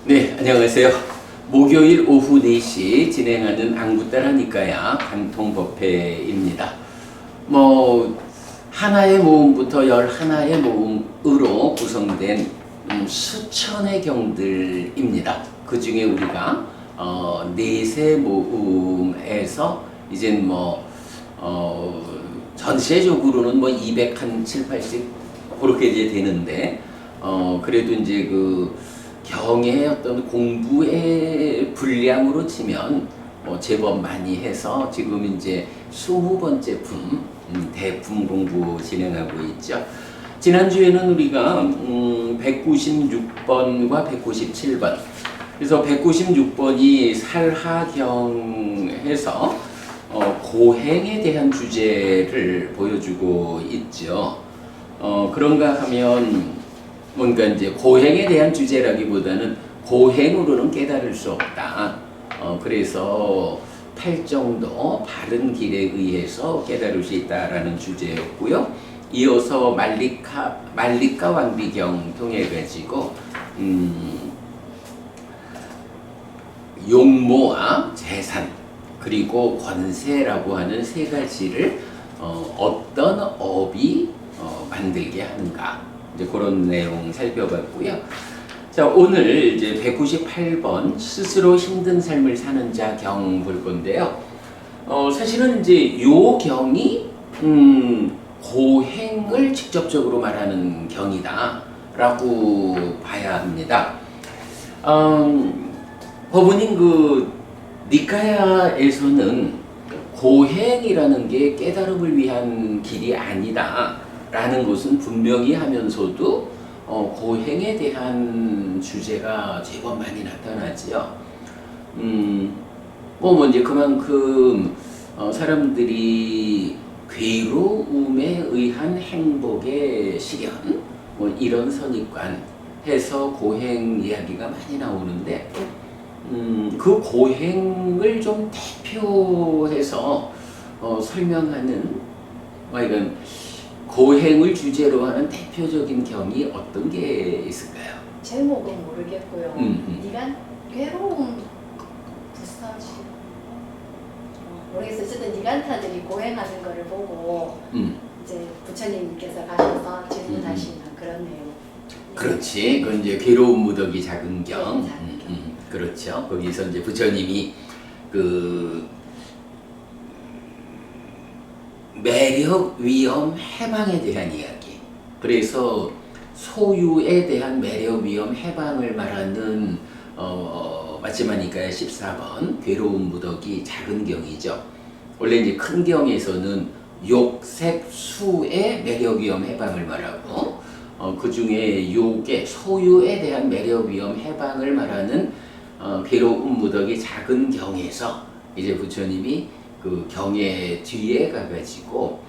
네, 안녕하세요. 목요일 오후 4시 진행하는 안구따라니까야 관통법회입니다. 하나의 모음부터 11의 모음으로 구성된 수천의 경들입니다. 그 중에 우리가 넷의 모음에서 이제 전체적으로는 207, 80 그렇게 이제 되는데 그래도 이제 그 경의 어떤 공부의 분량으로 치면 제법 많이 해서 지금 이제 20번째 품 대품 공부 진행하고 있죠. 지난주에는 우리가 196번과 197번 그래서 196번이 살하경에서 고행에 대한 주제를 보여주고 있죠. 그런가 하면 뭔가 이제 고행에 대한 주제라기보다는 고행으로는 깨달을 수 없다. 그래서 팔정도 바른 길에 의해서 깨달을 수 있다라는 주제였고요. 이어서 말리카 왕비경 통해 가지고 용모와 재산 그리고 권세라고 하는 세 가지를 어떤 업이 만들게 하는가. 이제 그런 내용 살펴봤고요. 자, 오늘 이제 198번 스스로 힘든 삶을 사는 자 경 볼 건데요. 사실은 이제 요 경이 고행을 직접적으로 말하는 경이다라고 봐야 합니다. 법문인 그 니카야에서는 고행이라는 게 깨달음을 위한 길이 아니다라는 것은 분명히 하면서도 고행에 대한 주제가 제법 많이 나타나지요. 이제 그만큼 사람들이 괴로움에 의한 행복의 실현 이런 선입관 해서 고행 이야기가 많이 나오는데 그 고행을 좀 대표해서 설명하는 이건 고행을 주제로 하는 대표적인 경이 어떤 게 있을까요? 제목은 모르겠고요. 네가 괴로움 부사지 모르겠어요. 어쨌든 니간타들이 고행하는 거를 보고 이제 부처님께서 가셔서 질문하시는 그런 내용. 그렇지. 그건 이제 괴로움 무더기 작은 경. 그렇죠. 거기서 이제 부처님이 그 매력, 위험, 해방에 대한 이야기. 그래서 소유에 대한 매력, 위험, 해방을 말하는 마지막이니까 14번 괴로움 무더기 작은 경이죠. 원래 이제 큰 경에서는 욕색, 수의 매력, 위험, 해방을 말하고 그 중에 욕의 소유에 대한 매력, 위험, 해방을 말하는 괴로움 무더기 작은 경에서 이제 부처님이 그 경의 뒤에 가가지고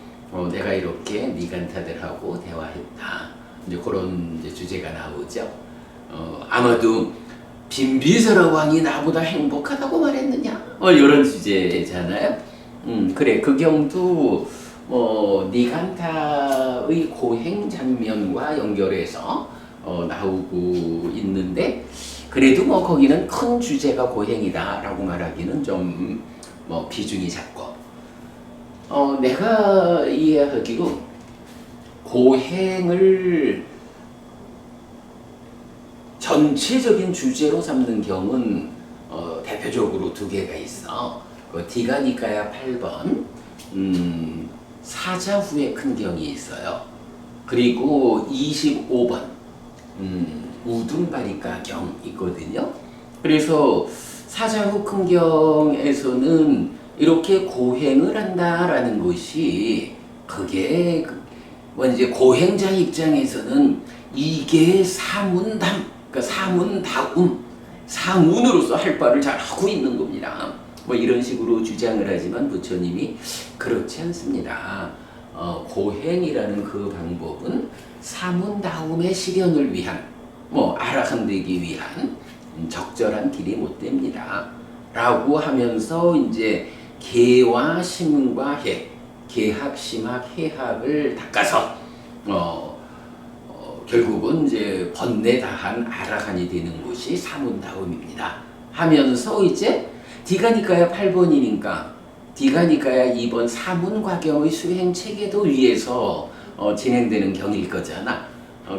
내가 이렇게 니간타들하고 대화했다. 이제 그런 이제 주제가 나오죠. 아마도 빈비서라 왕이 나보다 행복하다고 말했느냐? 이런 주제잖아요. 그래 그 경도 니간타의 고행 장면과 연결해서 나오고 있는데 그래도 거기는 큰 주제가 고행이다라고 말하기는 좀 비중이 작고 내가 이해하기로 고행을 전체적인 주제로 삼는 경은 대표적으로 두 개가 있어. 디가니카야 8번 사자후의 큰 경이 있어요. 그리고 25번 우둔바리카 경 있거든요. 그래서 사자후 큰 경에서는 이렇게 고행을 한다라는 것이 그게 이제 고행자 입장에서는 이게 사문담, 그러니까 사문다움, 사문으로서 할 바를 잘 하고 있는 겁니다. 이런 식으로 주장을 하지만 부처님이 그렇지 않습니다. 고행이라는 그 방법은 사문다움의 실현을 위한, 아라한되기 위한 적절한 길이 못 됩니다. 라고 하면서 이제 계와 심과 해, 계학, 심학, 해학을 닦아서 결국은 이제 번뇌다한 아라한이 되는 곳이 사문다음입니다. 하면서 이제 디가니까야 8번이니까 디가니까야 2번 사문과경의 수행 체계도 위해서 진행되는 경일 거잖아.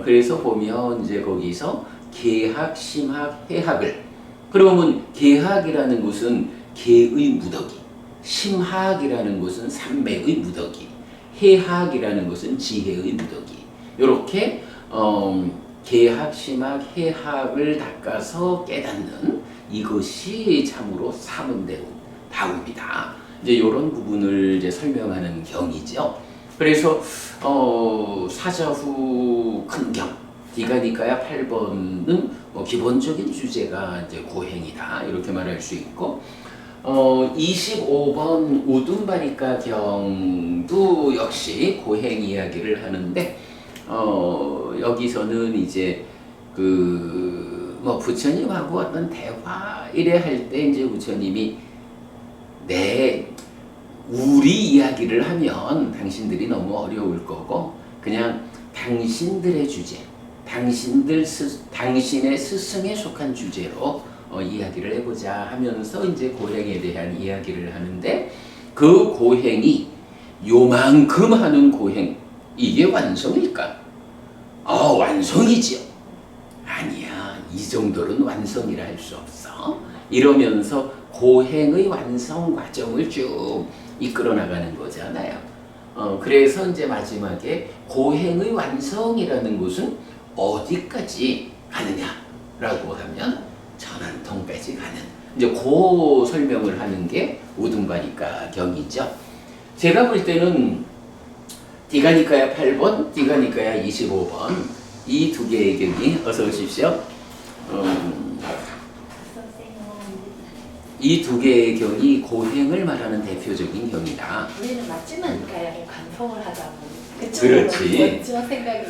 그래서 보면 이제 거기서 계학, 심학, 해학을 그러면 계학이라는 것은 계의 무더기, 심학이라는 것은 삼매의 무더기, 해학이라는 것은 지혜의 무더기. 이렇게 계학, 심학, 해학을 닦아서 깨닫는 이것이 참으로 사문다움이다. 이제 이런 부분을 이제 설명하는 경이죠. 그래서 사자후 큰 경, 디가니까야 8번은 기본적인 주제가 이제 고행이다 이렇게 말할 수 있고 25번 우둔바리까 경도 역시 고행 이야기를 하는데 여기서는 이제 부처님하고 어떤 대화 이래 할 때 이제 부처님이 우리 이야기를 하면 당신들이 너무 어려울 거고 그냥 당신들의 주제, 당신의 스승에 속한 주제로 이야기를 해보자 하면서 이제 고행에 대한 이야기를 하는데 그 고행이 요만큼 하는 고행 이게 완성일까? 완성이지요. 아니야, 이 정도는 완성이라 할 수 없어. 이러면서 고행의 완성 과정을 쭉 이끌어 나가는 거잖아요. 그래서 이제 마지막에 고행의 완성이라는 것은 어디까지 가느냐라고 하면 천안통까지 가는 이제 그 설명을 하는 게 우둔바니까 경이죠. 제가 볼 때는 디가니까야 8번, 디가니까야 25번 이 두 개의 경이 어서 오십시오. 이 두 개의 경이 고행을 말하는 대표적인 경이다. 우리는 맞지마니까야를 관통을 하다 보니 그렇지. 먼저 생각이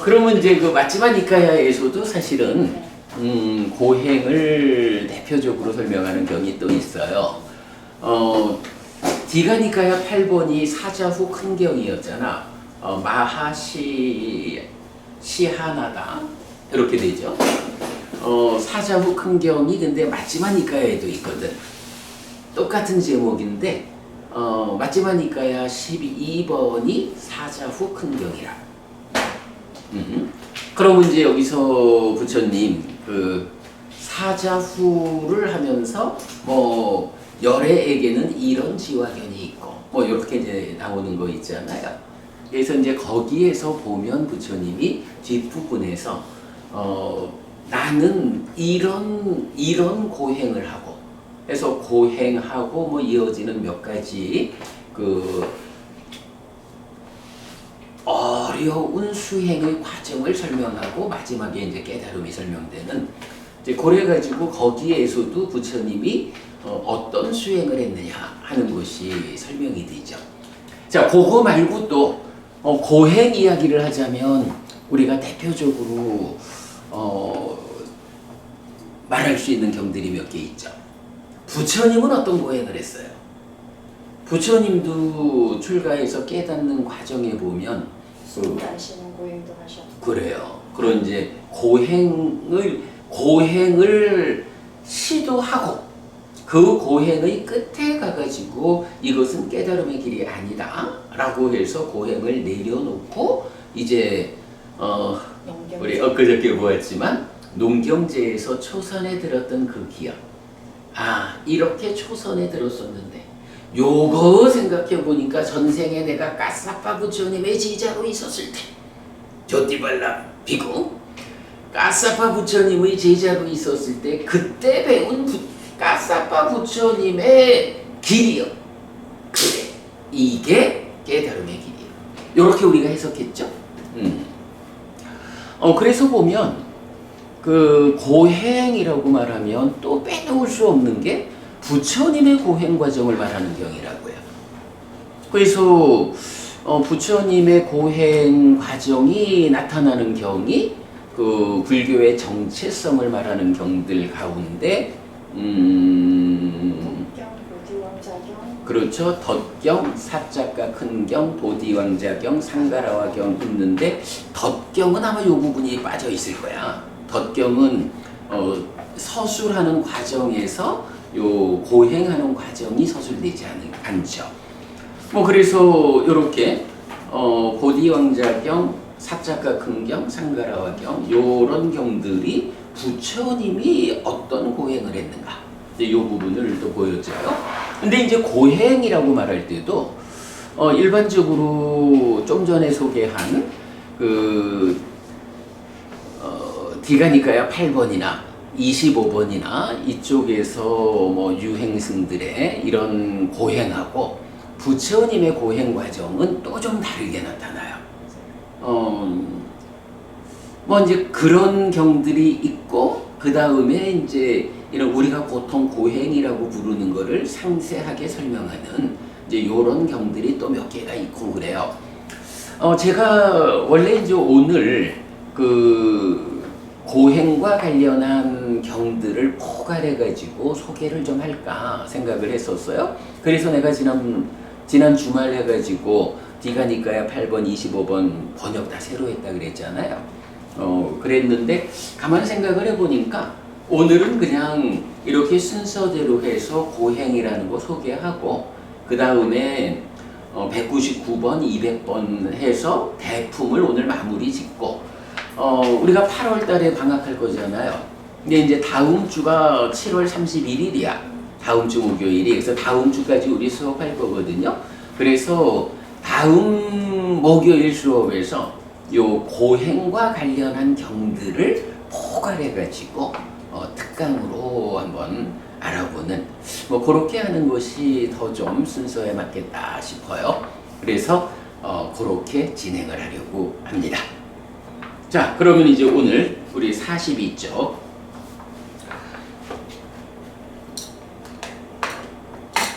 그러면 이제 그 맞지마니까야에서도 사실은 고행을 대표적으로 설명하는 경이 또 있어요. 디가니까야 8번이 사자후 큰 경이었잖아. 시하나다 이렇게 되죠. 사자후 큰 경이 근데 맞지마니까야에도 있거든. 똑같은 제목인데 맞지마니까야 12번이 사자후 큰 경이라. 그러면 이제 여기서 부처님 그 사자후를 하면서 열애에게는 이런 지화견이 있고 이렇게 이제 나오는 거 있잖아요. 그래서 이제 거기에서 보면 부처님이 뒷부분에서 나는 이런 고행을 하고 해서 고행하고 이어지는 몇 가지 어려운 수행의 과정을 설명하고 마지막에 이제 깨달음이 설명되는 이제 그래 가지고 거기에서도 부처님이 어떤 수행을 했느냐 하는 것이 설명이 되죠. 자, 그거 말고 또 고행 이야기를 하자면 우리가 대표적으로 말할 수 있는 경들이 몇 개 있죠. 부처님은 어떤 고행을 했어요? 부처님도 출가해서 깨닫는 과정에 보면 숨다시는 고행도 하셨고 그래요. 그런 이제 고행을 시도하고 그 고행의 끝에 가가지고 이것은 깨달음의 길이 아니다라고 해서 고행을 내려놓고 이제 우리 엊그저께 보았지만 농경제에서 초선에 들었던 그 기억. 이렇게 초선에 들었었는데 요거 생각해 보니까 전생에 내가 까사파 부처님의 제자로 있었을 때 조띠발라 비구 까사파 부처님의 제자로 있었을 때 그때 배운 까사파 부처님의 길이요. 그래, 이게 깨달음의 길이요. 요렇게 우리가 해석했죠. 그래서 보면 그 고행이라고 말하면 또 빼놓을 수 없는 게 부처님의 고행 과정을 말하는 경이라고요. 그래서 부처님의 고행 과정이 나타나는 경이 그 불교의 정체성을 말하는 경들 가운데 덕경, 보디왕자경 그렇죠. 덧경, 사자가 큰경, 보디왕자경, 상가라와경 있는데 덧경 덧경은 아마 이 부분이 빠져 있을 거야. 덧경은 서술하는 과정에서 요 고행하는 과정이 서술되지 않죠. 뭐 그래서 이렇게 고디왕자경, 사자가 큰경, 상가라화경 요런 경들이 부처님이 어떤 고행을 했는가 이 부분을 또 보여줘요. 근데 이제 고행이라고 말할 때도 일반적으로 좀 전에 소개한 그 디가니까야 8번이나 25번이나 이쪽에서 뭐 유행승들의 이런 고행하고 부처님의 고행 과정은 또 좀 다르게 나타나요. 뭐 이제 그런 경들이 있고 그 다음에 이제 이런 우리가 보통 고행이라고 부르는 거를 상세하게 설명하는 이제 이런 경들이 또 몇 개가 있고 그래요. 제가 원래 이제 오늘 그 고행과 관련한 경들을 포괄해 가지고 소개를 좀 할까 생각을 했었어요. 그래서 내가 지난 주말 해가지고 디가니까야 8번, 25번 번역 다 새로 했다 그랬잖아요. 그랬는데 가만히 생각을 해보니까 오늘은 그냥 이렇게 순서대로 해서 고행이라는 거 소개하고 그 다음에 199번, 200번 해서 대품을 오늘 마무리 짓고 우리가 8월 달에 방학할 거잖아요. 근데 이제 다음 주가 7월 31일이야. 다음 주 목요일이. 그래서 다음 주까지 우리 수업할 거거든요. 그래서 다음 목요일 수업에서 요 고행과 관련한 경들을 포괄해가지고 특강으로 한번 알아보는 뭐 그렇게 하는 것이 더 좀 순서에 맞겠다 싶어요. 그래서 그렇게 진행을 하려고 합니다. 자, 그러면 이제 오늘 우리 42쪽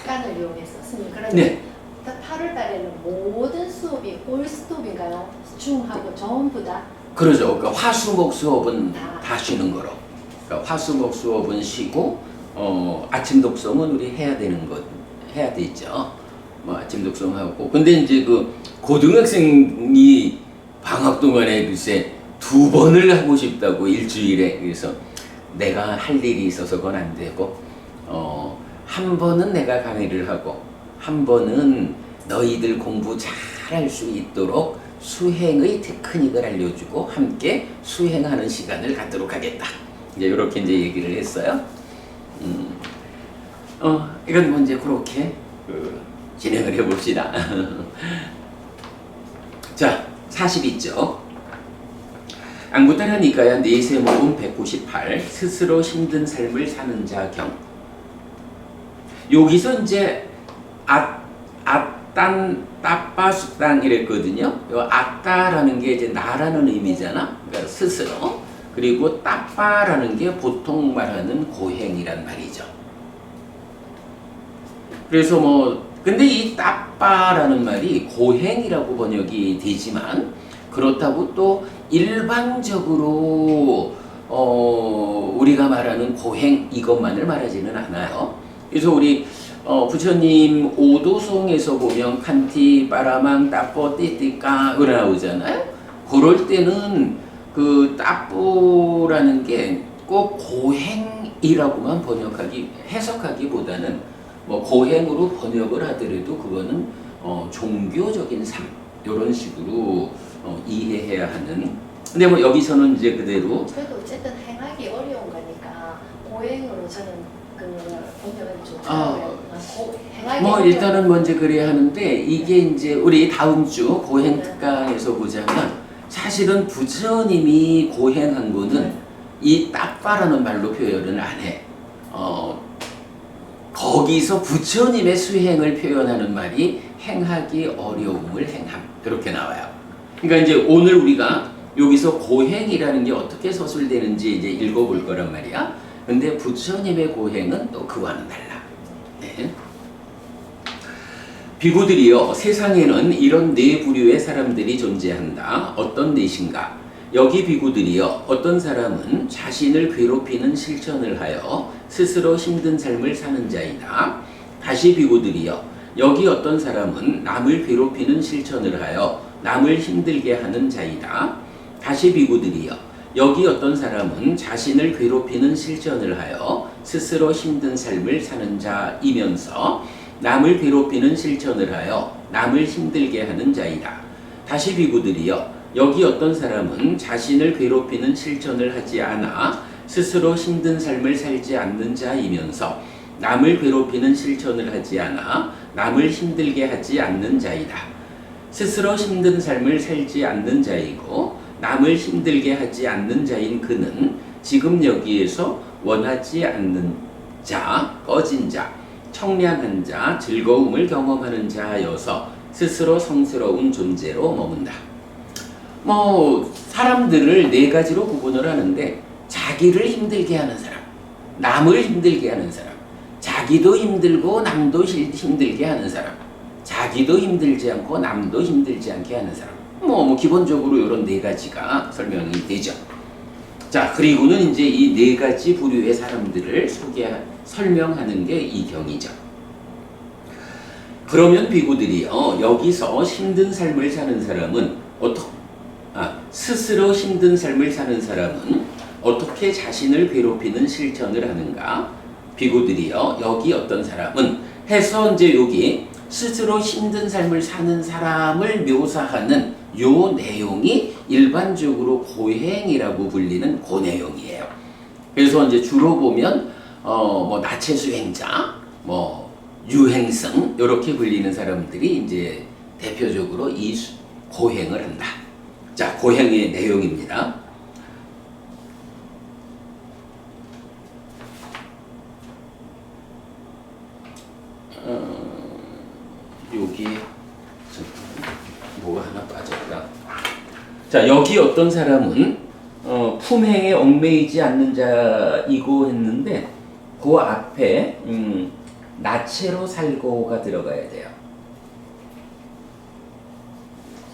약간을 이용해서 스님 그러면 네. 8월 달에는 모든 수업이 올 수업인가요? 중하고 전부 다? 그러죠. 그러니까 화수목 수업은 다 쉬는 거로. 그러니까 화수목 수업은 쉬고 아침 독성은 우리 해야 되죠. 뭐 아침 독성하고. 근데 이제 그 고등학생이 방학 동안에 글쎄 2번을 하고 싶다고 일주일에. 그래서 내가 할 일이 있어서 그건 안 되고 한 번은 내가 강의를 하고 한 번은 너희들 공부 잘 할 수 있도록 수행의 테크닉을 알려주고 함께 수행하는 시간을 갖도록 하겠다. 이제 이렇게 이제 얘기를 했어요. 이건 뭐 이제 그렇게 진행을 해봅시다. 자, 42쪽. 앙구타라니까야 네세모음 198 스스로 힘든 삶을 사는 자 경. 여기서 이제 아딴 따빠수땅 이랬거든요. 요 아따라는 게 이제 나라는 의미잖아. 그러니까 스스로. 그리고 따빠라는 게 보통 말하는 고행이란 말이죠. 그래서 뭐 근데 이 따빠라는 말이 고행이라고 번역이 되지만 그렇다고 또 일반적으로 우리가 말하는 고행 이것만을 말하지는 않아요. 그래서 우리 부처님 오도송에서 보면 칸티 빠라망 따뽀 띠띠까 나오잖아요. 그럴 때는 그 따뽀라는 게 꼭 고행이라고만 해석하기보다는 뭐 고행으로 번역을 하더라도 그거는 종교적인 삶 이런 식으로 이해해야 하는. 근데 뭐 여기서는 이제 그대로 그래도 어쨌든 행하기 어려운 거니까 고행으로 저는 그 번역은 좋더라고요. 행하기 뭐 어려운 일단은 먼저 그래야 하는데 이게 이제 우리 다음 주 고행 특강에서 보자면 사실은 부처님이 고행한 거는 이 따빠라는 말로 표현을 안 해. 거기서 부처님의 수행을 표현하는 말이 행하기 어려움을 행함 그렇게 나와요. 그러니까 이제 오늘 우리가 여기서 고행이라는 게 어떻게 서술되는지 이제 읽어볼 거란 말이야. 근데 부처님의 고행은 또 그와는 달라. 네. 비구들이여 세상에는 이런 네 부류의 사람들이 존재한다. 어떤 넷인가? 여기 비구들이여 어떤 사람은 자신을 괴롭히는 실천을 하여 스스로 힘든 삶을 사는 자이다. 다시 비구들이여 여기 어떤 사람은 남을 괴롭히는 실천을 하여 남을 힘들게 하는 자이다. 다시 비구들이여 여기 어떤 사람은 자신을 괴롭히는 실천을 하여 스스로 힘든 삶을 사는 자이면서 남을 괴롭히는 실천을 하여 남을 힘들게 하는 자이다. 다시 비구들이여 여기 어떤 사람은 자신을 괴롭히는 실천을 하지 않아 스스로 힘든 삶을 살지 않는 자이면서 남을 괴롭히는 실천을 하지 않아 남을 힘들게 하지 않는 자이다. 스스로 힘든 삶을 살지 않는 자이고 남을 힘들게 하지 않는 자인 그는 지금 여기에서 원하지 않는 자, 꺼진 자, 청량한 자, 즐거움을 경험하는 자여서 스스로 성스러운 존재로 머문다. 사람들을 네 가지로 구분을 하는데 자기를 힘들게 하는 사람, 남을 힘들게 하는 사람, 자기도 힘들고 남도 힘들게 하는 사람, 자기도 힘들지 않고 남도 힘들지 않게 하는 사람. 기본적으로 이런 네 가지가 설명이 되죠. 자, 그리고는 이제 이 네 가지 부류의 사람들을 설명하는 게 이 경이죠. 그러면 비구들이요, 여기서 힘든 삶을 사는 사람은 스스로 힘든 삶을 사는 사람은 어떻게 자신을 괴롭히는 실천을 하는가? 비구들이요, 여기 어떤 사람은 해서 이제 여기 스스로 힘든 삶을 사는 사람을 묘사하는 요 내용이 일반적으로 고행이라고 불리는 그 내용이에요. 그래서 이제 주로 보면 나체 수행자, 유행성 이렇게 불리는 사람들이 이제 대표적으로 이 고행을 한다. 자, 고행의 내용입니다. 여기 뭐가 하나 빠졌다. 자, 여기 어떤 사람은 품행에 얽매이지 않는 자이고 했는데 그 앞에 나체로 살고가 들어가야 돼요.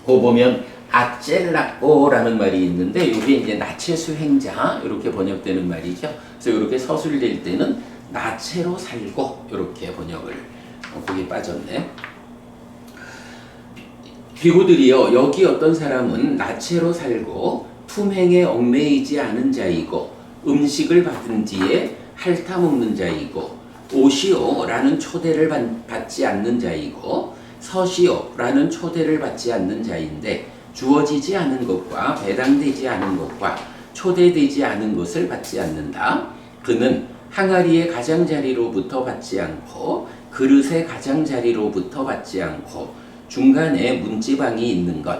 그 보면 아젤라꼬라는 말이 있는데 이게 이제 나체 수행자 이렇게 번역되는 말이죠. 그래서 이렇게 서술될 때는 나체로 살고 이렇게 번역을 거기 빠졌네. 비구들이여 여기 어떤 사람은 나체로 살고 품행에 얽매이지 않은 자이고 음식을 받은 뒤에 핥아먹는 자이고 오시오라는 초대를 받지 않는 자이고 서시오라는 초대를 받지 않는 자인데 주어지지 않은 것과 배당되지 않은 것과 초대되지 않은 것을 받지 않는다. 그는 항아리의 가장자리로부터 받지 않고 그릇의 가장자리로부터 받지 않고 중간에 문지방이 있는 것,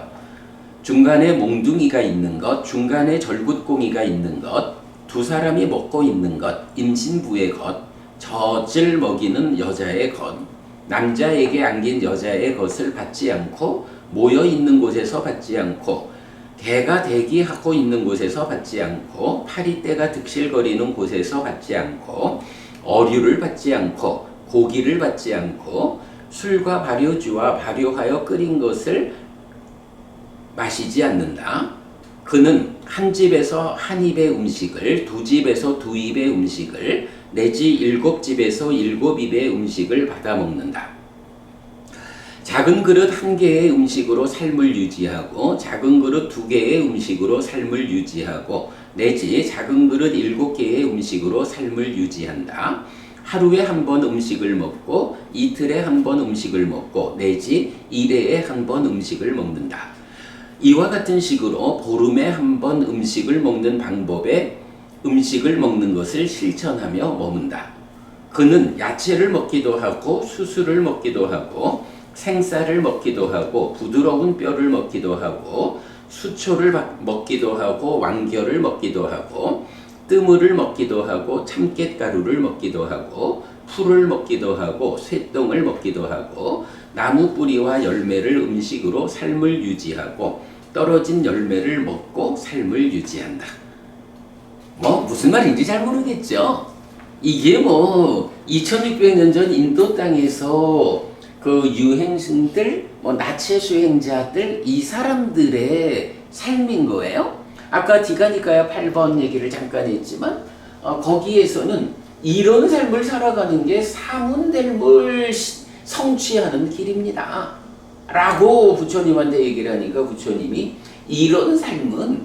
중간에 몽둥이가 있는 것, 중간에 절굿공이가 있는 것, 두 사람이 먹고 있는 것, 임신부의 것, 젖을 먹이는 여자의 것, 남자에게 안긴 여자의 것을 받지 않고 모여 있는 곳에서 받지 않고 개가 대기하고 있는 곳에서 받지 않고 파리떼가 득실거리는 곳에서 받지 않고 어류를 받지 않고 고기를 받지 않고 술과 발효주와 발효하여 끓인 것을 마시지 않는다. 그는 한 집에서 한 입의 음식을, 두 집에서 두 입의 음식을, 내지 일곱 집에서 일곱 입의 음식을 받아 먹는다. 작은 그릇 한 개의 음식으로 삶을 유지하고 작은 그릇 두 개의 음식으로 삶을 유지하고 내지 작은 그릇 일곱 개의 음식으로 삶을 유지한다. 하루에 한 번 음식을 먹고 이틀에 한 번 음식을 먹고 내지 일회에 한 번 음식을 먹는다. 이와 같은 식으로 보름에 한 번 음식을 먹는 방법에 음식을 먹는 것을 실천하며 머문다. 그는 야채를 먹기도 하고 수수를 먹기도 하고 생쌀을 먹기도 하고 부드러운 뼈를 먹기도 하고 수초를 먹기도 하고 왕겨를 먹기도 하고 뜨물을 먹기도 하고 참깨가루를 먹기도 하고 풀을 먹기도 하고 쇠똥을 먹기도 하고 나무 뿌리와 열매를 음식으로 삶을 유지하고 떨어진 열매를 먹고 삶을 유지한다. 무슨 말인지 잘 모르겠죠. 이게 2600년 전 인도 땅에서 그 유행신들, 나체 수행자들 이 사람들의 삶인 거예요. 아까 디가니카야 8번 얘기를 잠깐 했지만 거기에서는 이런 삶을 살아가는 게 사문델물 성취하는 길입니다 라고 부처님한테 얘기를 하니까 부처님이 이런 삶은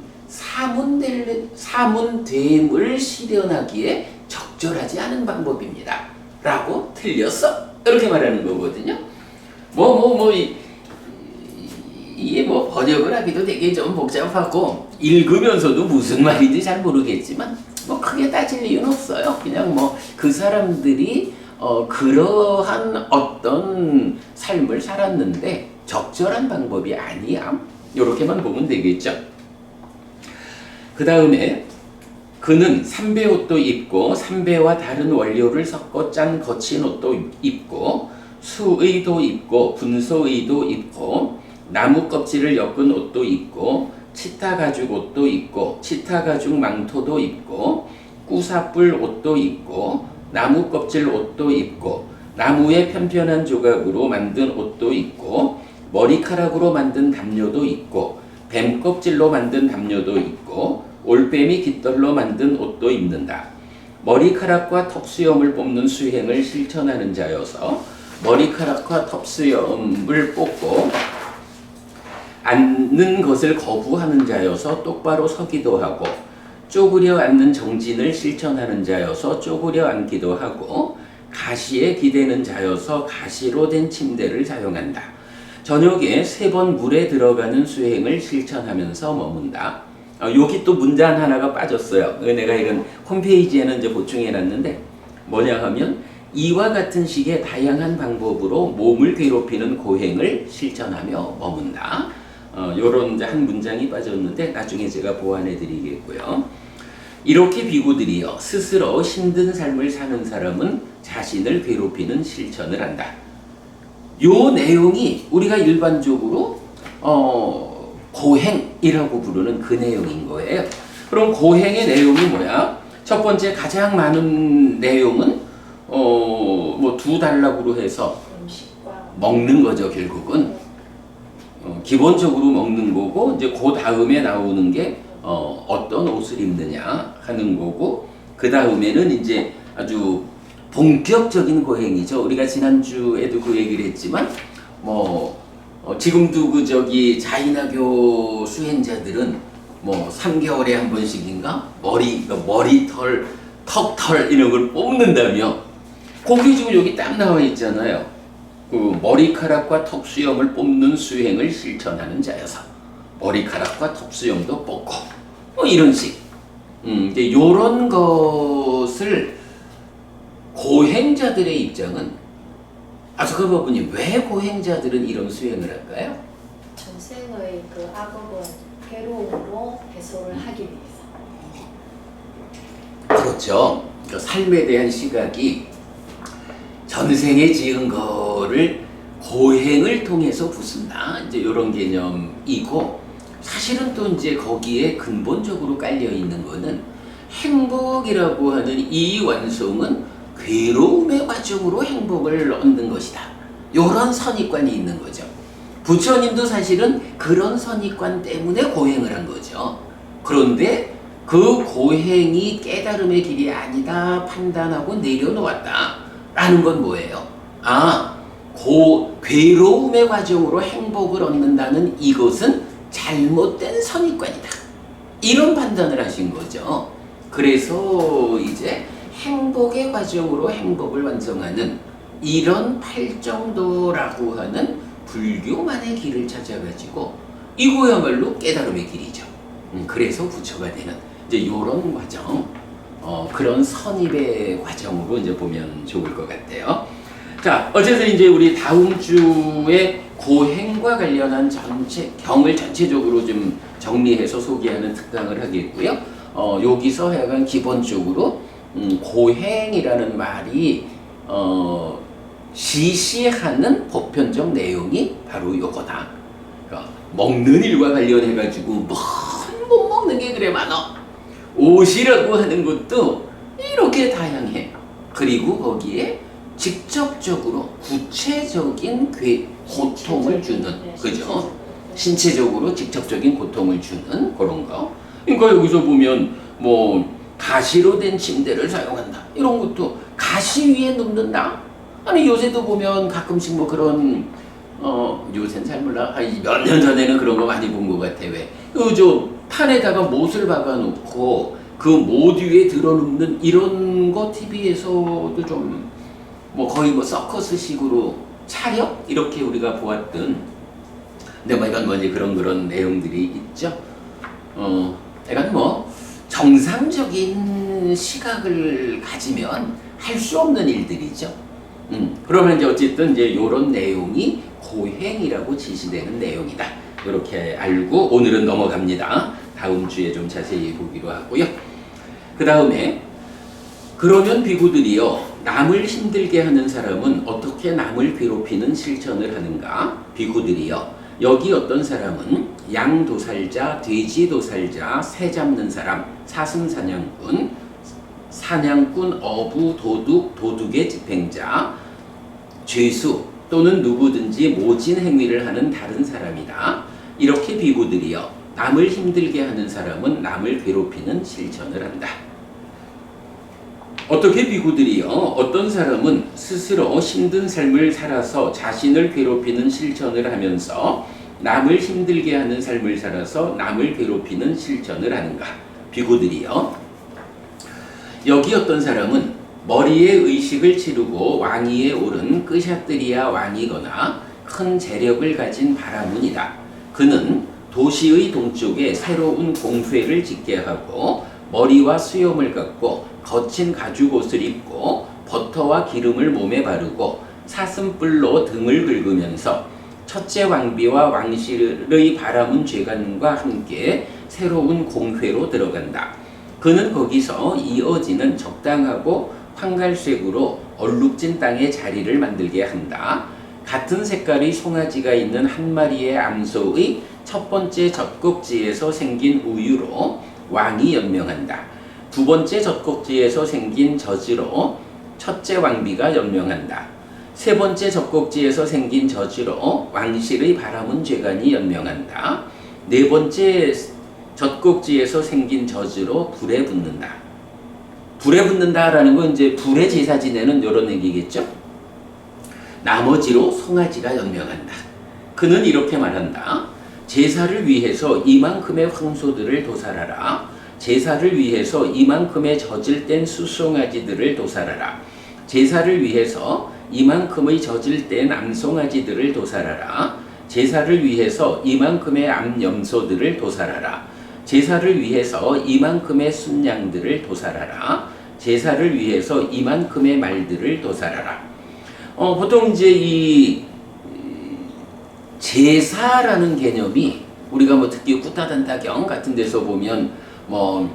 사문됨을 실현하기에 적절하지 않은 방법입니다. 라고 틀렸어. 이렇게 말하는 거거든요. 이게 번역을 하기도 되게 좀 복잡하고 읽으면서도 무슨 말인지 잘 모르겠지만 크게 따질 이유는 없어요. 그냥 그 사람들이 그러한 어떤 삶을 살았는데 적절한 방법이 아니야. 이렇게만 보면 되겠죠. 그 다음에 그는 삼배 옷도 입고 삼배와 다른 원료를 섞어 짠 거친 옷도 입고 수의도 입고 분소의도 입고 나무 껍질을 엮은 옷도 입고 치타 가죽 옷도 입고 치타 가죽 망토도 입고 꾸사뿔 옷도 입고 나무 껍질 옷도 입고 나무의 편편한 조각으로 만든 옷도 입고 머리카락으로 만든 담요도 입고 뱀 껍질로 만든 담요도 입고 올빼미 깃털로 만든 옷도 입는다. 머리카락과 턱수염을 뽑는 수행을 실천하는 자여서 머리카락과 턱수염을 뽑고 앉는 것을 거부하는 자여서 똑바로 서기도 하고 쪼그려 앉는 정진을 실천하는 자여서 쪼그려 앉기도 하고 가시에 기대는 자여서 가시로 된 침대를 사용한다. 저녁에 3번 물에 들어가는 수행을 실천하면서 머문다. 여기 또 문장 하나가 빠졌어요. 내가 이건 홈페이지에는 이제 보충해놨는데 뭐냐 하면 이와 같은 식의 다양한 방법으로 몸을 괴롭히는 고행을 실천하며 머문다. 요런 이제 한 문장이 빠졌는데 나중에 제가 보완해 드리겠고요. 이렇게 비구들이여 스스로 힘든 삶을 사는 사람은 자신을 괴롭히는 실천을 한다. 요 내용이 우리가 일반적으로 고행이라고 부르는 그 내용인 거예요. 그럼 고행의 내용이 뭐야? 첫 번째 가장 많은 내용은 2단락으로 해서 먹는 거죠. 결국은 기본적으로 먹는 거고 이제 그 다음에 나오는 게 어떤 옷을 입느냐 하는 거고 그 다음에는 이제 아주 본격적인 고행이죠. 우리가 지난주에도 그 얘기를 했지만 지금도 자이나교 수행자들은 3개월에 한 번씩인가 머리털, 턱털 이런 걸 뽑는다며 거기 지금 여기 딱 나와 있잖아요. 그 머리카락과 턱수염을 뽑는 수행을 실천하는 자여서 머리카락과 턱수염도 뽑고 이런 식. 이제 요런 것을 고행자들의 입장은 아스카바부님 왜 고행자들은 이런 수행을 할까요? 전생의 그 악업은 괴로움으로 해소를 하기 위해서. 그렇죠. 그 삶에 대한 시각이 전생에 지은 거를 고행을 통해서 부순다. 이제 이런 개념이고 사실은 또 이제 거기에 근본적으로 깔려 있는 거는 행복이라고 하는 이 완성은 괴로움의 과정으로 행복을 얻는 것이다. 이런 선입관이 있는 거죠. 부처님도 사실은 그런 선입관 때문에 고행을 한 거죠. 그런데 그 고행이 깨달음의 길이 아니다 판단하고 내려놓았다. 라는 건 뭐예요? 괴로움의 과정으로 행복을 얻는다는 이것은 잘못된 선입관이다. 이런 판단을 하신 거죠. 그래서 이제 행복의 과정으로 행복을 완성하는 이런 팔정도라고 하는 불교만의 길을 찾아가지고 이거야말로 깨달음의 길이죠. 그래서 부처가 되는 이제 이런 과정, 그런 선입의 과정으로 이제 보면 좋을 것 같아요. 자, 어쨌든 이제 우리 다음 주에 고행과 관련한 경을 전체적으로 좀 정리해서 소개하는 특강을 하겠고요. 여기서 약간 기본적으로 고행이라는 말이 지시하는 보편적 내용이 바로 요거다. 그러니까 먹는 일과 관련해가지고 못 먹는 게 그래 많아. 옷이라고 하는 것도 이렇게 다양해. 그리고 거기에 직접적으로 구체적인 고통을 주는, 그죠? 신체적으로 직접적인 고통을 주는 그런 거. 그러니까 여기서 보면 가시로 된 침대를 사용한다. 이런 것도 가시 위에 눕는다. 아니 요새도 보면 가끔씩 그런 요새는 잘 몰라. 몇 년 전에는 그런 거 많이 본 것 같아. 왜? 판에다가 못을 박아놓고 그 못 위에 들어눕는 이런 거 TV에서도 좀 뭐 거의 뭐 서커스식으로 차력 이렇게 우리가 보았던. 근데 뭐 이건 뭐지 그런 내용들이 있죠. 약간 뭐 정상적인 시각을 가지면 할 수 없는 일들이죠. 그러면 이제 어쨌든 이제 이런 내용이 고행이라고 지시되는 내용이다. 이렇게 알고 오늘은 넘어갑니다. 다음 주에 좀 자세히 보기로 하고요. 그 다음에 그러면 비구들이요 남을 힘들게 하는 사람은 어떻게 남을 괴롭히는 실천을 하는가? 비구들이요 여기 어떤 사람은 양 도살자, 돼지 도살자, 새 잡는 사람, 사슴 사냥꾼, 사냥꾼, 어부, 도둑, 도둑의 집행자, 죄수 또는 누구든지 모진 행위를 하는 다른 사람이다. 이렇게 비구들이요 남을 힘들게 하는 사람은 남을 괴롭히는 실천을 한다. 어떻게 비구들이요 어떤 사람은 스스로 힘든 삶을 살아서 자신을 괴롭히는 실천을 하면서 남을 힘들게 하는 삶을 살아서 남을 괴롭히는 실천을 하는가? 비구들이요 여기 어떤 사람은 머리에 의식을 치르고 왕위에 오른 끄샤뜨리아 왕이거나 큰 재력을 가진 바라문이다. 그는 도시의 동쪽에 새로운 공회를 짓게 하고 머리와 수염을 갖고 거친 가죽 옷을 입고 버터와 기름을 몸에 바르고 사슴뿔로 등을 긁으면서 첫째 왕비와 왕실의 바라문 죄관과 함께 새로운 공회로 들어간다. 그는 거기서 이어지는 적당하고 황갈색으로 얼룩진 땅에 자리를 만들게 한다. 같은 색깔의 송아지가 있는 한 마리의 암소의 첫 번째 젖꼭지에서 생긴 우유로 왕이 연명한다. 두 번째 젖꼭지에서 생긴 젖으로 첫째 왕비가 연명한다. 세 번째 젖꼭지에서 생긴 젖으로 왕실의 바라문 죄관이 연명한다. 네 번째 젖꼭지에서 생긴 젖으로 불에 붙는다. 불에 붙는다라는 건 이제 불에 제사 지내는 이런 얘기겠죠. 나머지로 송아지가 연명한다. 그는 이렇게 말한다. 제사를 위해서 이만큼의 황소들을 도살하라. 제사를 위해서 이만큼의 젖을 뗀 수송아지들을 도살하라. 제사를 위해서 이만큼의 젖을 뗀 암송아지들을 도살하라. 제사를 위해서 이만큼의 암염소들을 도살하라. 제사를 위해서 이만큼의 순양들을 도살하라. 제사를 위해서 이만큼의 말들을 도살하라. 보통 이제 이 제사라는 개념이 우리가 뭐 특히 꾸타단타경 같은 데서 보면 뭐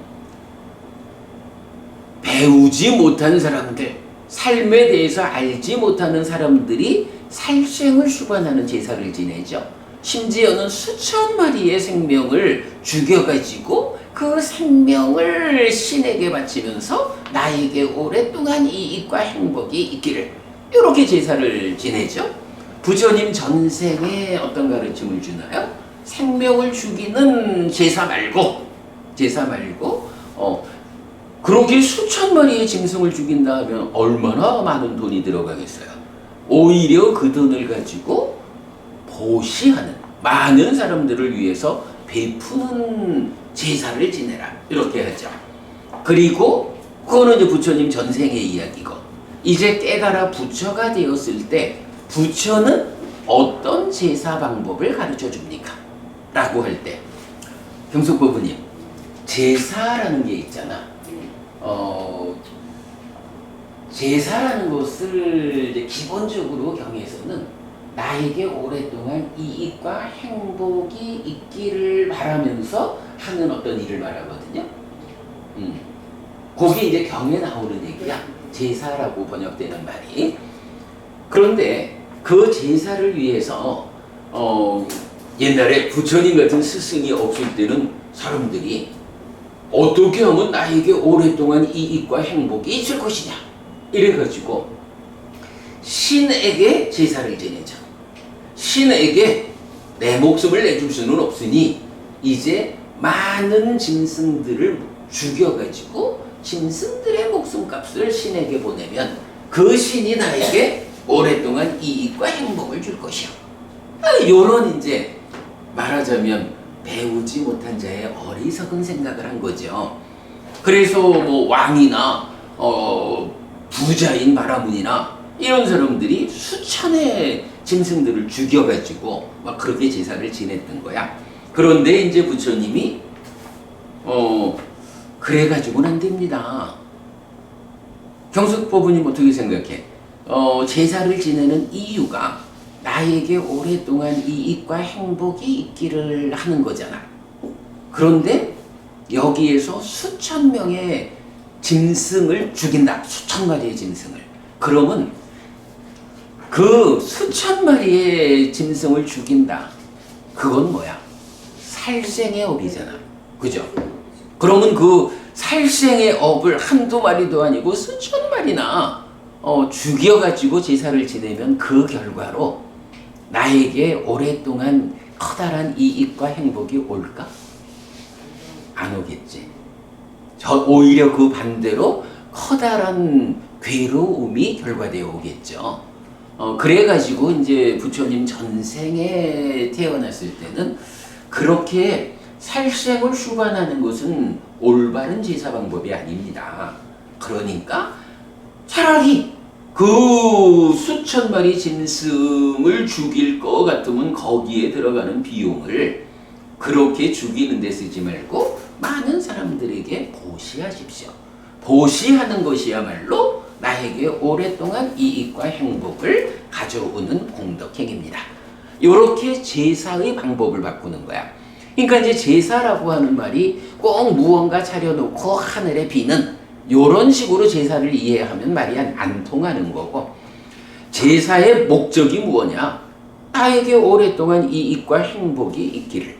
배우지 못한 사람들, 삶에 대해서 알지 못하는 사람들이 살생을 수반하는 제사를 지내죠. 심지어는 수천 마리의 생명을 죽여가지고 그 생명을 신에게 바치면서 나에게 오랫동안 이익과 행복이 있기를 이렇게 제사를 지내죠. 부처님 전생에 어떤 가르침을 주나요? 생명을 죽이는 제사 말고 그렇게 수천 마리의 짐승을 죽인다 하면 얼마나 많은 돈이 들어가겠어요. 오히려 그 돈을 가지고 보시하는 많은 사람들을 위해서 베푸는 제사를 지내라 이렇게 하죠. 그리고 그거는 이제 부처님 전생의 이야기고 이제 깨달아 부처가 되었을 때 부처는 어떤 제사 방법을 가르쳐 줍니까? 라고 할 때 경숙법부님 제사라는 게 있잖아. 제사라는 것을 이제 기본적으로 경에서는 나에게 오랫동안 이익과 행복이 있기를 바라면서 하는 어떤 일을 말하거든요. 그게 이제 경에 나오는 얘기야. 제사라고 번역되는 말이. 그런데 그 제사를 위해서 옛날에 부처님 같은 스승이 없을 때는 사람들이 어떻게 하면 나에게 오랫동안 이익과 행복이 있을 것이냐 이래가지고 신에게 제사를 지내죠. 신에게 내 목숨을 내줄 수는 없으니 이제 많은 짐승들을 죽여가지고 짐승들의 목숨값을 신에게 보내면 그 신이 나에게 오랫동안 이익과 행복을 줄 것이야. 요런 이제 말하자면 배우지 못한 자의 어리석은 생각을 한 거죠. 그래서 뭐 왕이나 부자인 바라문이나 이런 사람들이 수천의 짐승들을 죽여가지고 막 그렇게 제사를 지냈던 거야. 그런데 이제 부처님이 그래가지고는 안 됩니다. 경숙법부님 어떻게 생각해? 제사를 지내는 이유가 나에게 오랫동안 이익과 행복이 있기를 하는 거잖아. 그런데 여기에서 수천 명의 짐승을 죽인다. 수천 마리의 짐승을. 그러면 그 수천 마리의 짐승을 죽인다. 그건 뭐야? 살생의 업이잖아. 그죠? 그러면 그 살생의 업을 한두 마리도 아니고 수천 마리나 죽여가지고 제사를 지내면 그 결과로 나에게 오랫동안 커다란 이익과 행복이 올까? 안 오겠지. 오히려 그 반대로 커다란 괴로움이 결과되어 오겠죠. 그래가지고 이제 부처님 전생에 태어났을 때는 그렇게 살생을 수반하는 것은 올바른 제사 방법이 아닙니다. 그러니까 차라리 그 수천 마리 짐승을 죽일 것 같으면 거기에 들어가는 비용을 그렇게 죽이는 데 쓰지 말고 많은 사람들에게 보시하십시오. 보시하는 것이야말로 나에게 오랫동안 이익과 행복을 가져오는 공덕행입니다. 이렇게 제사의 방법을 바꾸는 거야. 그러니까 이제 제사라고 하는 말이 꼭 무언가 차려놓고 하늘에 비는 이런 식으로 제사를 이해하면 말이 안 통하는 거고, 제사의 목적이 무엇냐? 나에게 오랫동안 이익과 행복이 있기를.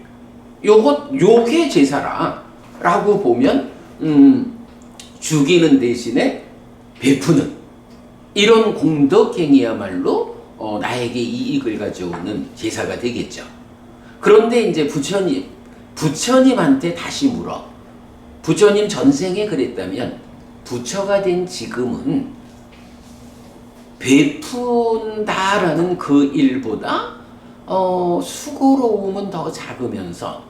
요게 제사라 라고 보면 죽이는 대신에 베푸는 이런 공덕행이야말로 나에게 이익을 가져오는 제사가 되겠죠. 그런데 이제 부처님한테 다시 물어. 부처님 전생에 그랬다면 부처가 된 지금은 베푼다라는 그 일보다 수고로움은 더 작으면서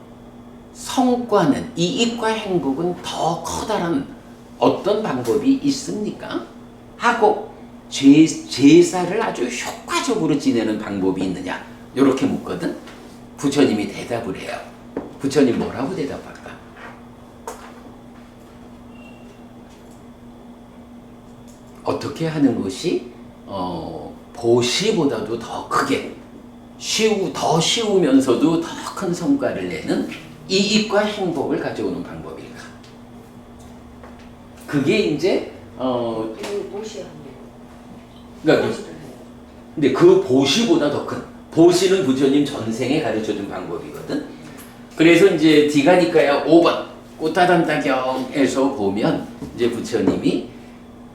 성과는, 이익과 행복은 더 커다란 어떤 방법이 있습니까? 하고 제사를 아주 효과적으로 지내는 방법이 있느냐? 이렇게 묻거든. 부처님이 대답을 해요. 부처님 뭐라고 대답할까? 어떻게 하는 것이 보시보다도 더 크게 더 쉬우면서도 더 큰 성과를 내는 이익과 행복을 가져오는 방법일까? 그게 이제 그러니까 근데 그 보시보다 더 큰, 보시는 부처님 전생에 가르쳐준 방법이거든. 그래서 이제 디가니까야 5번 꽃다단다경에서 보면 이제 부처님이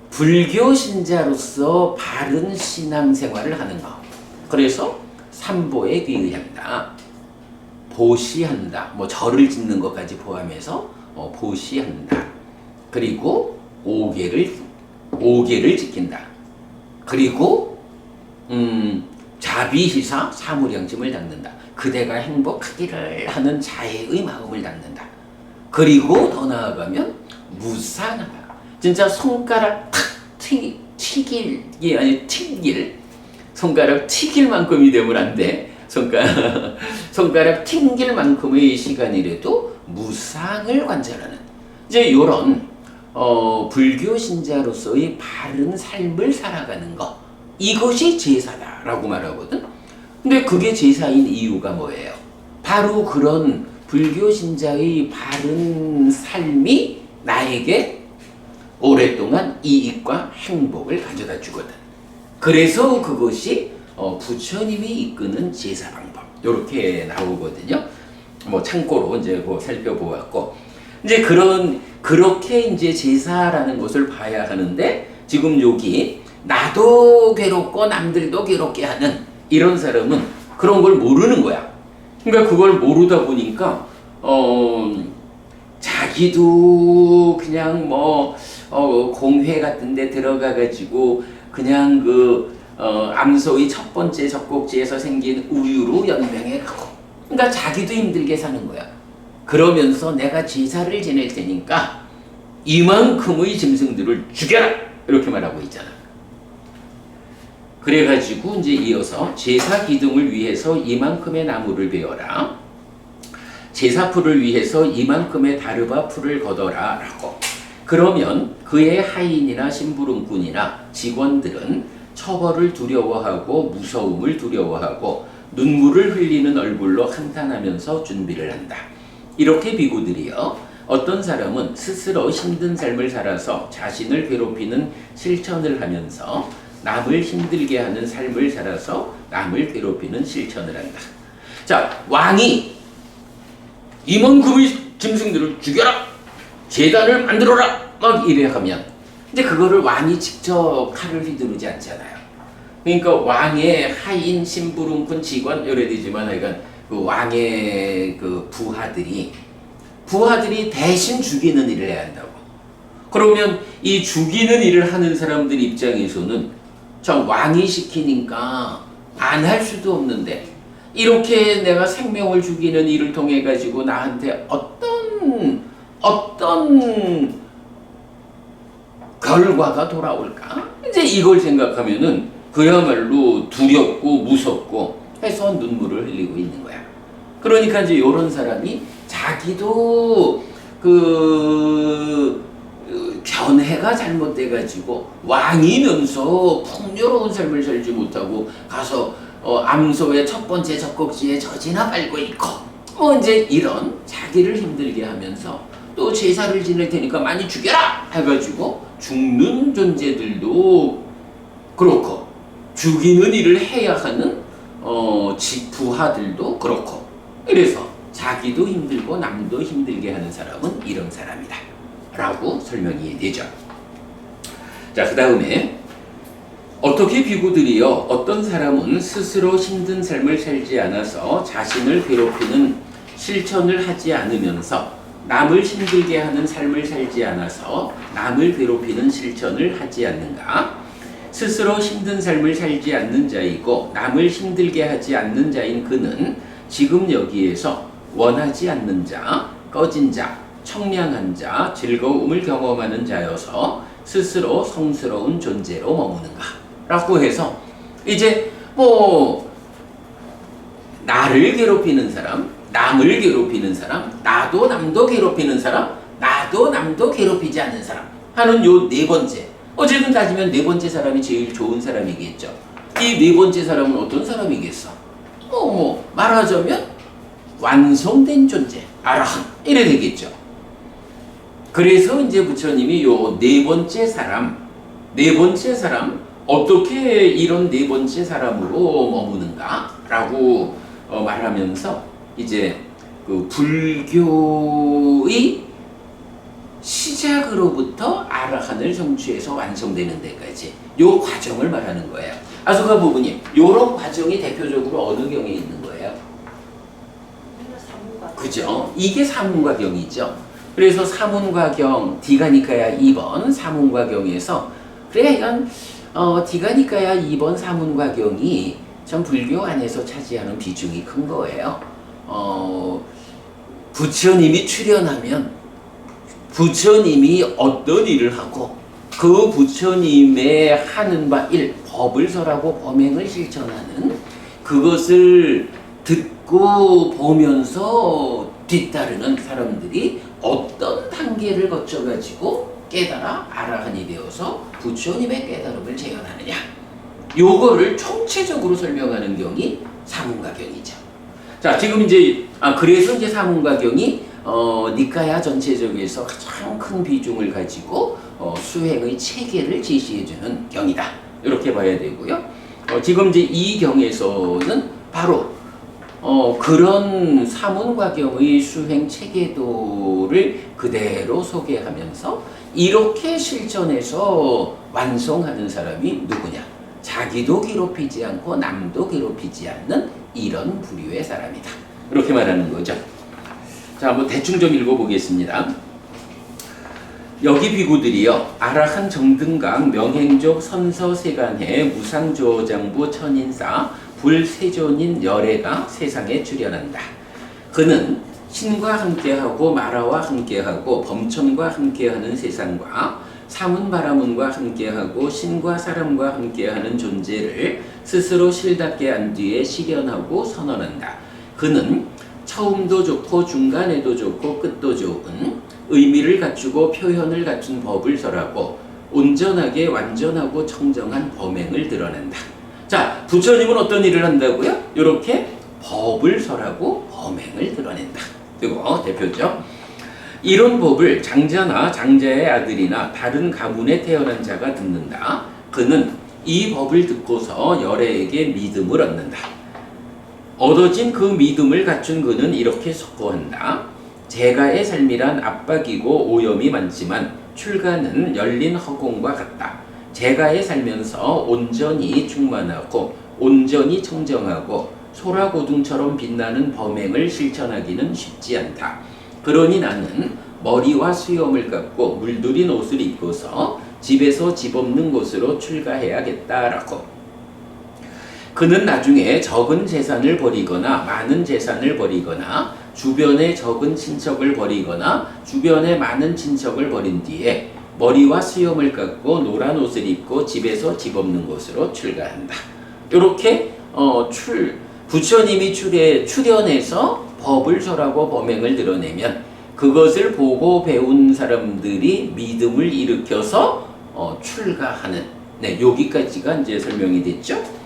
불교 신자로서 바른 신앙생활을 하는 것. 그래서 삼보에 귀의한다, 보시한다, 뭐 절을 짓는 것까지 포함해서 보시한다. 그리고 오계를 지킨다. 그리고 자비희사, 사무량심을 닦는다. 그대가 행복하기를 하는 자애의 마음을 닦는다. 그리고 더 나아가면 무상하다. 진짜 손가락 탁 튀길이 아니 튕길, 손가락 튀길 만큼이 되면 안 돼. 손가락 튕길 만큼의 시간이라도 무상을 관찰하는 이제 이런 불교 신자로서의 바른 삶을 살아가는 것, 이것이 제사다라고 말하거든. 근데 그게 제사인 이유가 뭐예요? 바로 그런 불교 신자의 바른 삶이 나에게 오랫동안 이익과 행복을 가져다 주거든. 그래서 그것이 부처님이 이끄는 제사 방법, 이렇게 나오거든요. 뭐 참고로 이제 뭐 살펴보았고, 이제 그렇게 이제 제사라는 것을 봐야 하는데, 지금 여기 나도 괴롭고 남들도 괴롭게 하는 이런 사람은 그런 걸 모르는 거야. 그러니까 그걸 모르다 보니까 자기도 그냥 뭐 공회 같은 데 들어가 가지고 그냥 그 암소의 첫 번째 젖꼭지에서 생긴 우유로 연명해 가고, 그러니까 자기도 힘들게 사는 거야. 그러면서 내가 제사를 지낼 테니까 이만큼의 짐승들을 죽여라! 이렇게 말하고 있잖아. 그래가지고 이제 이어서 제사 기둥을 위해서 이만큼의 나무를 베어라. 제사풀을 위해서 이만큼의 다르바 풀을 걷어라 라고. 그러면 그의 하인이나 심부름꾼이나 직원들은 처벌을 두려워하고 무서움을 두려워하고 눈물을 흘리는 얼굴로 한탄하면서 준비를 한다. 이렇게 비구들이여 어떤 사람은 스스로 힘든 삶을 살아서 자신을 괴롭히는 실천을 하면서 남을 힘들게 하는 삶을 살아서 남을 괴롭히는 실천을 한다. 자, 왕이 이만큼의 짐승들을 죽여라! 제단을 만들어라! 막 이래 하면 이제 그거를 왕이 직접 칼을 휘두르지 않잖아요. 그러니까 왕의 하인, 심부름꾼, 직원 이래 되지만 하여간 그 왕의 그 부하들이 대신 죽이는 일을 해야 한다고. 그러면 이 죽이는 일을 하는 사람들 입장에서는 참 왕이 시키니까 안 할 수도 없는데 이렇게 내가 생명을 죽이는 일을 통해 가지고 나한테 어떤 결과가 돌아올까? 이제 이걸 생각하면은 그야말로 두렵고 무섭고 해서 눈물을 흘리고 있는 거야. 그러니까 이제 이런 사람이 자기도 견해가 잘못돼가지고 왕이면서 풍요로운 삶을 살지 못하고 가서 암소의 첫 번째 젖꼭지에 젖이나 빨고 있고 이제 이런 자기를 힘들게 하면서 또 제사를 지낼 테니까 많이 죽여라 해가지고 죽는 존재들도 그렇고 죽이는 일을 해야 하는 부하들도 그렇고 그래서 자기도 힘들고 남도 힘들게 하는 사람은 이런 사람이다 라고 설명이 되죠. 자, 그 다음에 어떻게 비구들이여 어떤 사람은 스스로 힘든 삶을 살지 않아서 자신을 괴롭히는 실천을 하지 않으면서 남을 힘들게 하는 삶을 살지 않아서 남을 괴롭히는 실천을 하지 않는가? 스스로 힘든 삶을 살지 않는 자이고 남을 힘들게 하지 않는 자인 그는 지금 여기에서 원하지 않는 자, 꺼진 자, 청량한 자, 즐거움을 경험하는 자여서 스스로 성스러운 존재로 머무는가? 라고 해서 이제 나를 괴롭히는 사람, 남을 괴롭히는 사람, 나도 남도 괴롭히는 사람, 나도 남도 괴롭히지 않는 사람 하는 요 네 번째. 어쨌든 따지면 네 번째 사람이 제일 좋은 사람이겠죠. 이 네 번째 사람은 어떤 사람이겠어? 말하자면 완성된 존재, 아라한 이래 되겠죠. 그래서 이제 부처님이 요 네 번째 사람 어떻게 이런 네 번째 사람으로 머무는가라고 말하면서 이제 그 불교의 시작으로부터 아라한을 성취해서 완성되는 데까지 요 과정을 말하는 거예요. 아소카 부부님, 요런 과정이 대표적으로 어느 경에 있는 거예요? 그죠? 이게 사문과경이죠. 그래서 사문과경 디가니카야 2번 사문과경에서 그래 이건 디가니카야 2번 사문과경이 전 불교 안에서 차지하는 비중이 큰 거예요. 부처님이 출연하면 부처님이 어떤 일을 하고 그 부처님의 하는 바 일, 법을 설하고 범행을 실천하는 그것을 듣고 보면서 뒤따르는 사람들이 어떤 단계를 거쳐가지고 깨달아 아라한이 되어서 부처님의 깨달음을 재현하느냐, 요거를 총체적으로 설명하는 경이 사문과경이죠. 자, 지금 이제 그래서 이제 사문과경이 니카야 전체적에서 가장 큰 비중을 가지고 수행의 체계를 제시해주는 경이다. 이렇게 봐야 되고요. 지금 이제 이 경에서는 바로 그런 사문과경의 수행 체계도를 그대로 소개하면서 이렇게 실천해서 완성하는 사람이 누구냐? 자기도 괴롭히지 않고 남도 괴롭히지 않는 이런 부류의 사람이다. 이렇게 말하는 거죠. 자, 한번 대충 좀 읽어보겠습니다. 여기 비구들이여 아라한 정등강 명행족 선서세간해 무상조장부 천인사 불세존인 열애가 세상에 출현한다. 그는 신과 함께하고 마라와 함께하고 범천과 함께하는 세상과 사문바라문과 함께하고 신과 사람과 함께하는 존재를 스스로 실답게 안 뒤에 실현하고 선언한다. 그는 처음도 좋고 중간에도 좋고 끝도 좋은 의미를 갖추고 표현을 갖춘 법을 설하고 온전하게 완전하고 청정한 범행을 드러낸다. 자, 부처님은 어떤 일을 한다고요? 이렇게 법을 설하고 범행을 드러낸다. 이거 대표죠. 이런 법을 장자나 장자의 아들이나 다른 가문에 태어난 자가 듣는다. 그는 이 법을 듣고서 열애에게 믿음을 얻는다. 얻어진 그 믿음을 갖춘 그는 이렇게 속고한다. 제가의 삶이란 압박이고 오염이 많지만 출가는 열린 허공과 같다. 제가에 살면서 온전히 충만하고 온전히 청정하고 소라고둥처럼 빛나는 범행을 실천하기는 쉽지 않다. 그러니 나는 머리와 수염을 깎고 물들인 옷을 입고서 집에서 집 없는 곳으로 출가해야겠다라고. 그는 나중에 적은 재산을 버리거나 많은 재산을 버리거나 주변에 적은 친척을 버리거나 주변에 많은 친척을 버린 뒤에 머리와 수염을 깎고 노란 옷을 입고 집에서 집 없는 곳으로 출가한다. 이렇게 부처님이 출현해서 법을 설하고 범행을 드러내면 그것을 보고 배운 사람들이 믿음을 일으켜서 출가하는, 여기까지가 이제 설명이 됐죠.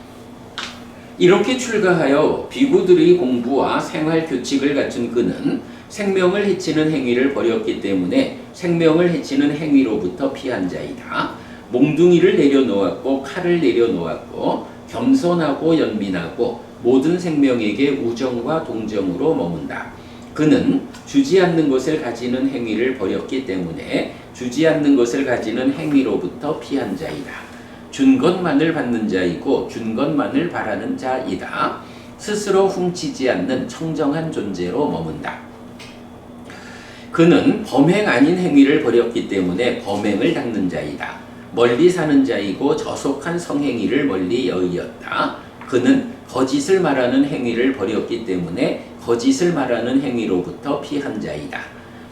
이렇게 출가하여 비구들의 공부와 생활 규칙을 갖춘 그는 생명을 해치는 행위를 버렸기 때문에 생명을 해치는 행위로부터 피한 자이다. 몽둥이를 내려놓았고 칼을 내려놓았고 겸손하고 연민하고 모든 생명에게 우정과 동정으로 머문다. 그는 주지 않는 것을 가지는 행위를 버렸기 때문에 주지 않는 것을 가지는 행위로부터 피한 자이다. 준 것만을 받는 자이고 준 것만을 바라는 자이다. 스스로 훔치지 않는 청정한 존재로 머문다. 그는 범행 아닌 행위를 버렸기 때문에 범행을 닦는 자이다. 멀리 사는 자이고 저속한 성행위를 멀리 여의었다. 그는 거짓을 말하는 행위를 버렸기 때문에 거짓을 말하는 행위로부터 피한 자이다.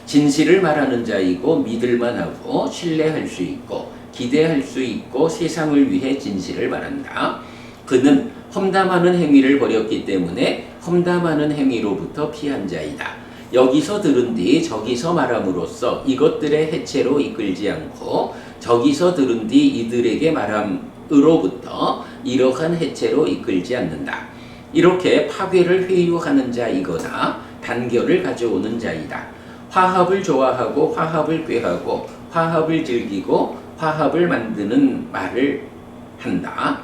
진실을 말하는 자이고 믿을만 하고 신뢰할 수 있고 기대할 수 있고 세상을 위해 진실을 말한다. 그는 험담하는 행위를 버렸기 때문에 험담하는 행위로부터 피한 자이다. 여기서 들은 뒤 저기서 말함으로써 이것들의 해체로 이끌지 않고 저기서 들은 뒤 이들에게 말함으로부터 이러한 해체로 이끌지 않는다. 이렇게 파괴를 회유하는 자이거나 단결을 가져오는 자이다. 화합을 좋아하고 화합을 꾀하고 화합을 즐기고 화합을 만드는 말을 한다.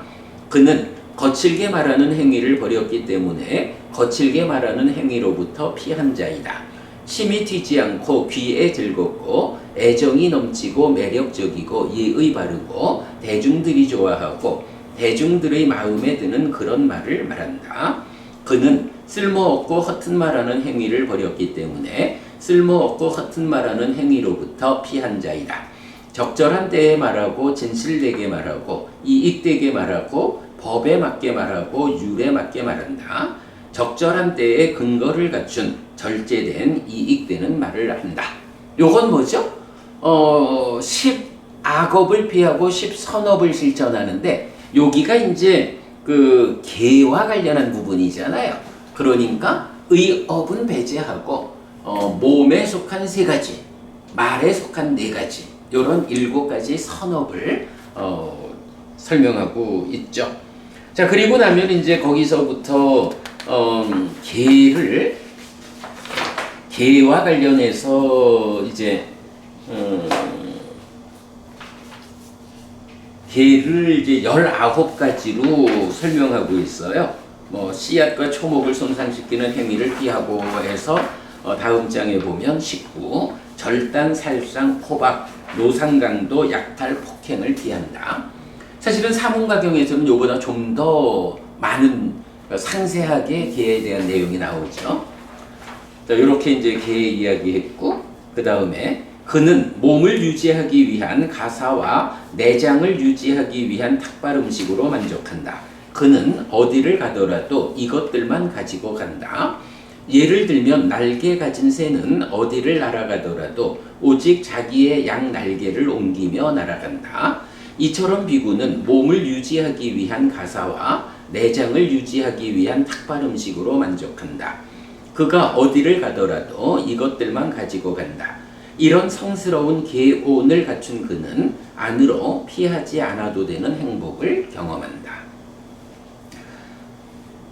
그는 거칠게 말하는 행위를 버렸기 때문에 거칠게 말하는 행위로부터 피한 자이다. 침이 튀지 않고 귀에 즐겁고 애정이 넘치고 매력적이고 예의 바르고 대중들이 좋아하고 대중들의 마음에 드는 그런 말을 말한다. 그는 쓸모없고 허튼 말하는 행위를 버렸기 때문에 쓸모없고 허튼 말하는 행위로부터 피한 자이다. 적절한 때에 말하고 진실되게 말하고 이익되게 말하고 법에 맞게 말하고 율에 맞게 말한다. 적절한 때에 근거를 갖춘 절제된 이익되는 말을 한다. 요건 뭐죠? 10악업을 피하고 10선업을 실천하는데 여기가 이제 그 계와 관련한 부분이잖아요. 그러니까 의업은 배제하고 몸에 속한 3가지, 말에 속한 4가지, 이런 7가지 선업을 설명하고 있죠. 자, 그리고 나면 이제 거기서부터 계와 관련해서 이제 계를 이제 19가지로 설명하고 있어요. 뭐 씨앗과 초목을 손상시키는 행위를 피하고 해서 다음 장에 보면 19 절단, 살상, 포박, 노상강도, 약탈, 폭행을 피한다. 사실은 사문가경에서는 이보다 좀 더 많은 상세하게 계에 대한 내용이 나오죠. 자, 이렇게 이제 계 이야기했고, 그 다음에 그는 몸을 유지하기 위한 가사와 내장을 유지하기 위한 탁발 음식으로 만족한다. 그는 어디를 가더라도 이것들만 가지고 간다. 예를 들면 날개 가진 새는 어디를 날아가더라도 오직 자기의 양 날개를 옮기며 날아간다. 이처럼 비구는 몸을 유지하기 위한 가사와 내장을 유지하기 위한 탁발 음식으로 만족한다. 그가 어디를 가더라도 이것들만 가지고 간다. 이런 성스러운 계온을 갖춘 그는 안으로 피하지 않아도 되는 행복을 경험한다.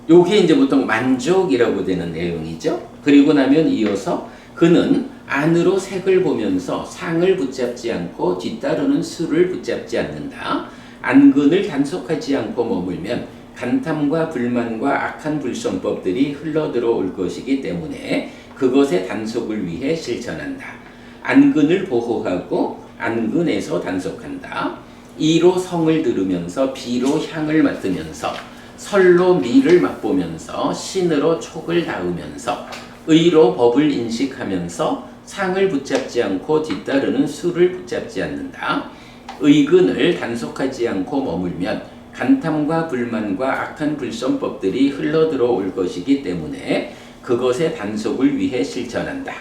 요게 이제 보통 만족이라고 되는 내용이죠. 그리고 나면 이어서 그는 안으로 색을 보면서 상을 붙잡지 않고 뒤따르는 수를 붙잡지 않는다. 안근을 단속하지 않고 머물면 간탐과 불만과 악한 불성법들이 흘러들어올 것이기 때문에 그것의 단속을 위해 실천한다. 안근을 보호하고 안근에서 단속한다. 이로 성을 들으면서 비로 향을 맡으면서 설로 미를 맛보면서 신으로 촉을 닿으면서 의로 법을 인식하면서 상을 붙잡지 않고 뒤따르는 수를 붙잡지 않는다. 의근을 단속하지 않고 머물면 간탐과 불만과 악한 불성법들이 흘러들어올 것이기 때문에 그것의 단속을 위해 실천한다.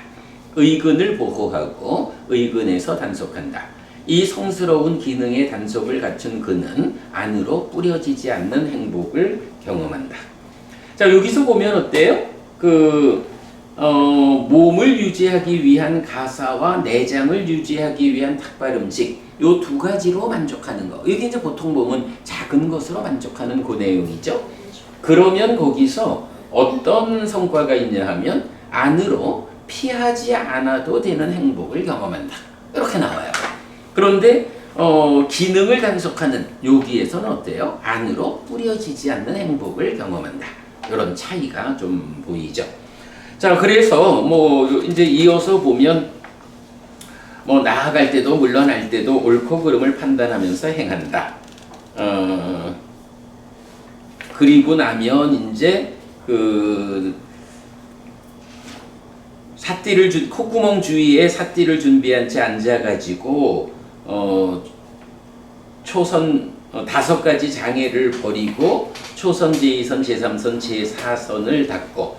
의근을 보호하고 의근에서 단속한다. 이 성스러운 기능의 단속을 갖춘 그는 안으로 뿌려지지 않는 행복을 경험한다. 자, 여기서 보면 어때요? 몸을 유지하기 위한 가사와 내장을 유지하기 위한 탁발 음식, 요 두 가지로 만족하는 거. 이게 이제 보통 보면 작은 것으로 만족하는 그 내용이죠. 그러면 거기서 어떤 성과가 있냐 하면 안으로 피하지 않아도 되는 행복을 경험한다. 이렇게 나와요. 그런데 기능을 단속하는 여기에서는 어때요? 안으로 뿌려지지 않는 행복을 경험한다. 이런 차이가 좀 보이죠. 자, 그래서 이제 이어서 보면 나아갈 때도 물러날 때도 옳고 그름을 판단하면서 행한다. 그리고 나면 이제 콧구멍 주위에 삿띠를 준비한 채 앉아가지고 초선 5가지 장애를 버리고 초선, 제2선, 제3선, 제4선을 닦고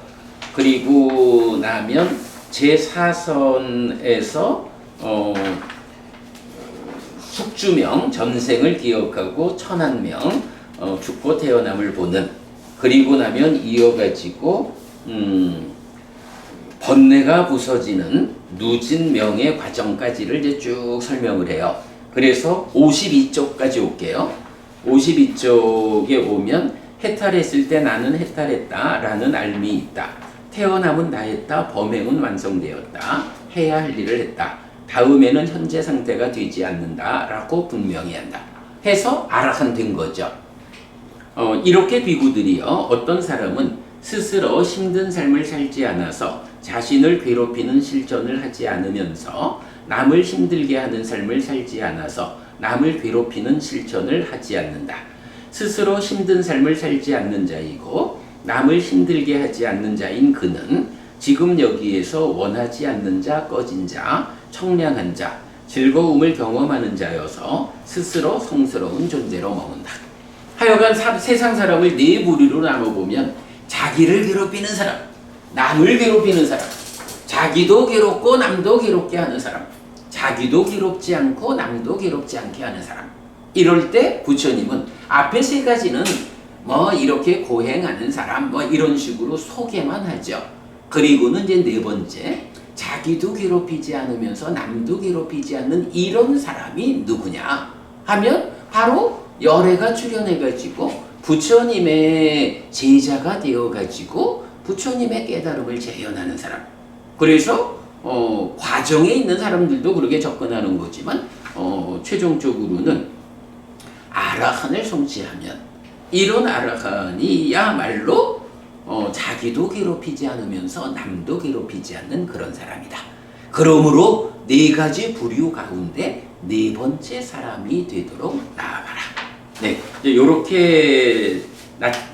그리고 나면 제4선에서 숙주명, 전생을 기억하고 천한명, 죽고 태어남을 보는 그리고 나면 이어가지고 번뇌가 부서지는 누진 명의 과정까지를 이제 쭉 설명을 해요. 그래서 52쪽까지 올게요. 52쪽에 오면 해탈했을 때 나는 해탈했다 라는 알미 있다. 태어남은 다했다. 범행은 완성되었다. 해야 할 일을 했다. 다음에는 현재 상태가 되지 않는다 라고 분명히 한다. 해서 아라한 된 거죠. 이렇게 비구들이요. 어떤 사람은 스스로 힘든 삶을 살지 않아서 자신을 괴롭히는 실천을 하지 않으면서 남을 힘들게 하는 삶을 살지 않아서 남을 괴롭히는 실천을 하지 않는다. 스스로 힘든 삶을 살지 않는 자이고 남을 힘들게 하지 않는 자인 그는 지금 여기에서 원하지 않는 자, 꺼진 자, 청량한 자, 즐거움을 경험하는 자여서 스스로 성스러운 존재로 머문다. 하여간 세상 사람을 네 부류로 나눠보면 자기를 괴롭히는 사람, 남을 괴롭히는 사람, 자기도 괴롭고 남도 괴롭게 하는 사람, 자기도 괴롭지 않고 남도 괴롭지 않게 하는 사람. 이럴 때 부처님은 앞에 3가지는 이렇게 고행하는 사람 이런 식으로 소개만 하죠. 그리고는 이제 4번째, 자기도 괴롭히지 않으면서 남도 괴롭히지 않는 이런 사람이 누구냐 하면 바로 열애가 출현해가지고 부처님의 제자가 되어가지고 부처님의 깨달음을 재현하는 사람. 그래서 과정에 있는 사람들도 그렇게 접근하는 거지만 최종적으로는 아라한을 성취하면 이런 아라한이야말로 자기도 괴롭히지 않으면서 남도 괴롭히지 않는 그런 사람이다. 그러므로 4가지 부류 가운데 4번째 사람이 되도록 나아가라. 네, 이렇게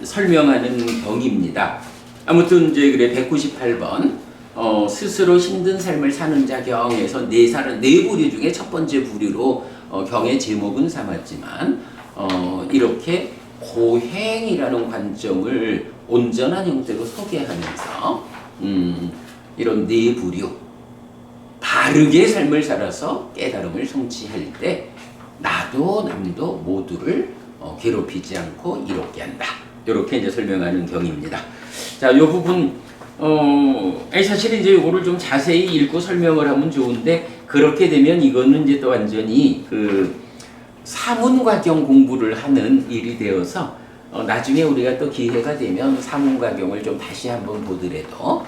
설명하는 경입니다. 아무튼 이제 그래 198번 스스로 힘든 삶을 사는 자 경에서 4부류 중에 첫 번째 부류로 경의 제목은 삼았지만 이렇게 고행이라는 관점을 온전한 형태로 소개하면서 이런 네 부류 바르게 삶을 살아서 깨달음을 성취할 때 나도 남도 모두를 괴롭히지 않고 이롭게 한다. 이렇게 이제 설명하는 경입니다. 자, 이 부분 사실 이제 이거를 좀 자세히 읽고 설명을 하면 좋은데 그렇게 되면 이거는 이제 또 완전히 그 사문과경 공부를 하는 일이 되어서 나중에 우리가 또 기회가 되면 사문과경을 좀 다시 한번 보더라도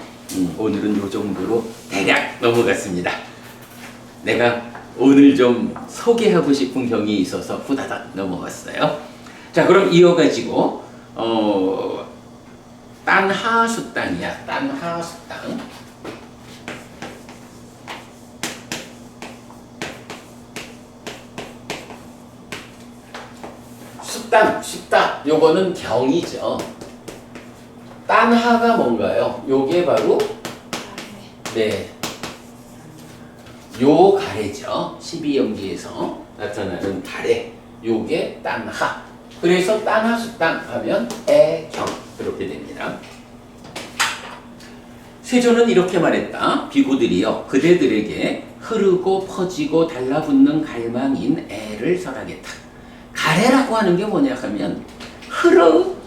오늘은 이 정도로 대략 넘어갔습니다. 내가 오늘 좀 소개하고 싶은 경이 있어서 후다닥 넘어갔어요. 자, 그럼 이어가지고 딴하수땅이야. 딴하수땅. 숙당, 숙당. 요거는 경이죠. 딴하가 뭔가요? 요게 바로 네, 요 가래죠. 12연기에서 나타나는 가래. 요게 딴하. 그래서 딴하수땅 하면 애경 이렇게 됩니다. 세조는 이렇게 말했다. 비구들이여 그대들에게 흐르고 퍼지고 달라붙는 갈망인 애를 설하겠다. 가래라고 하는 게 뭐냐 하면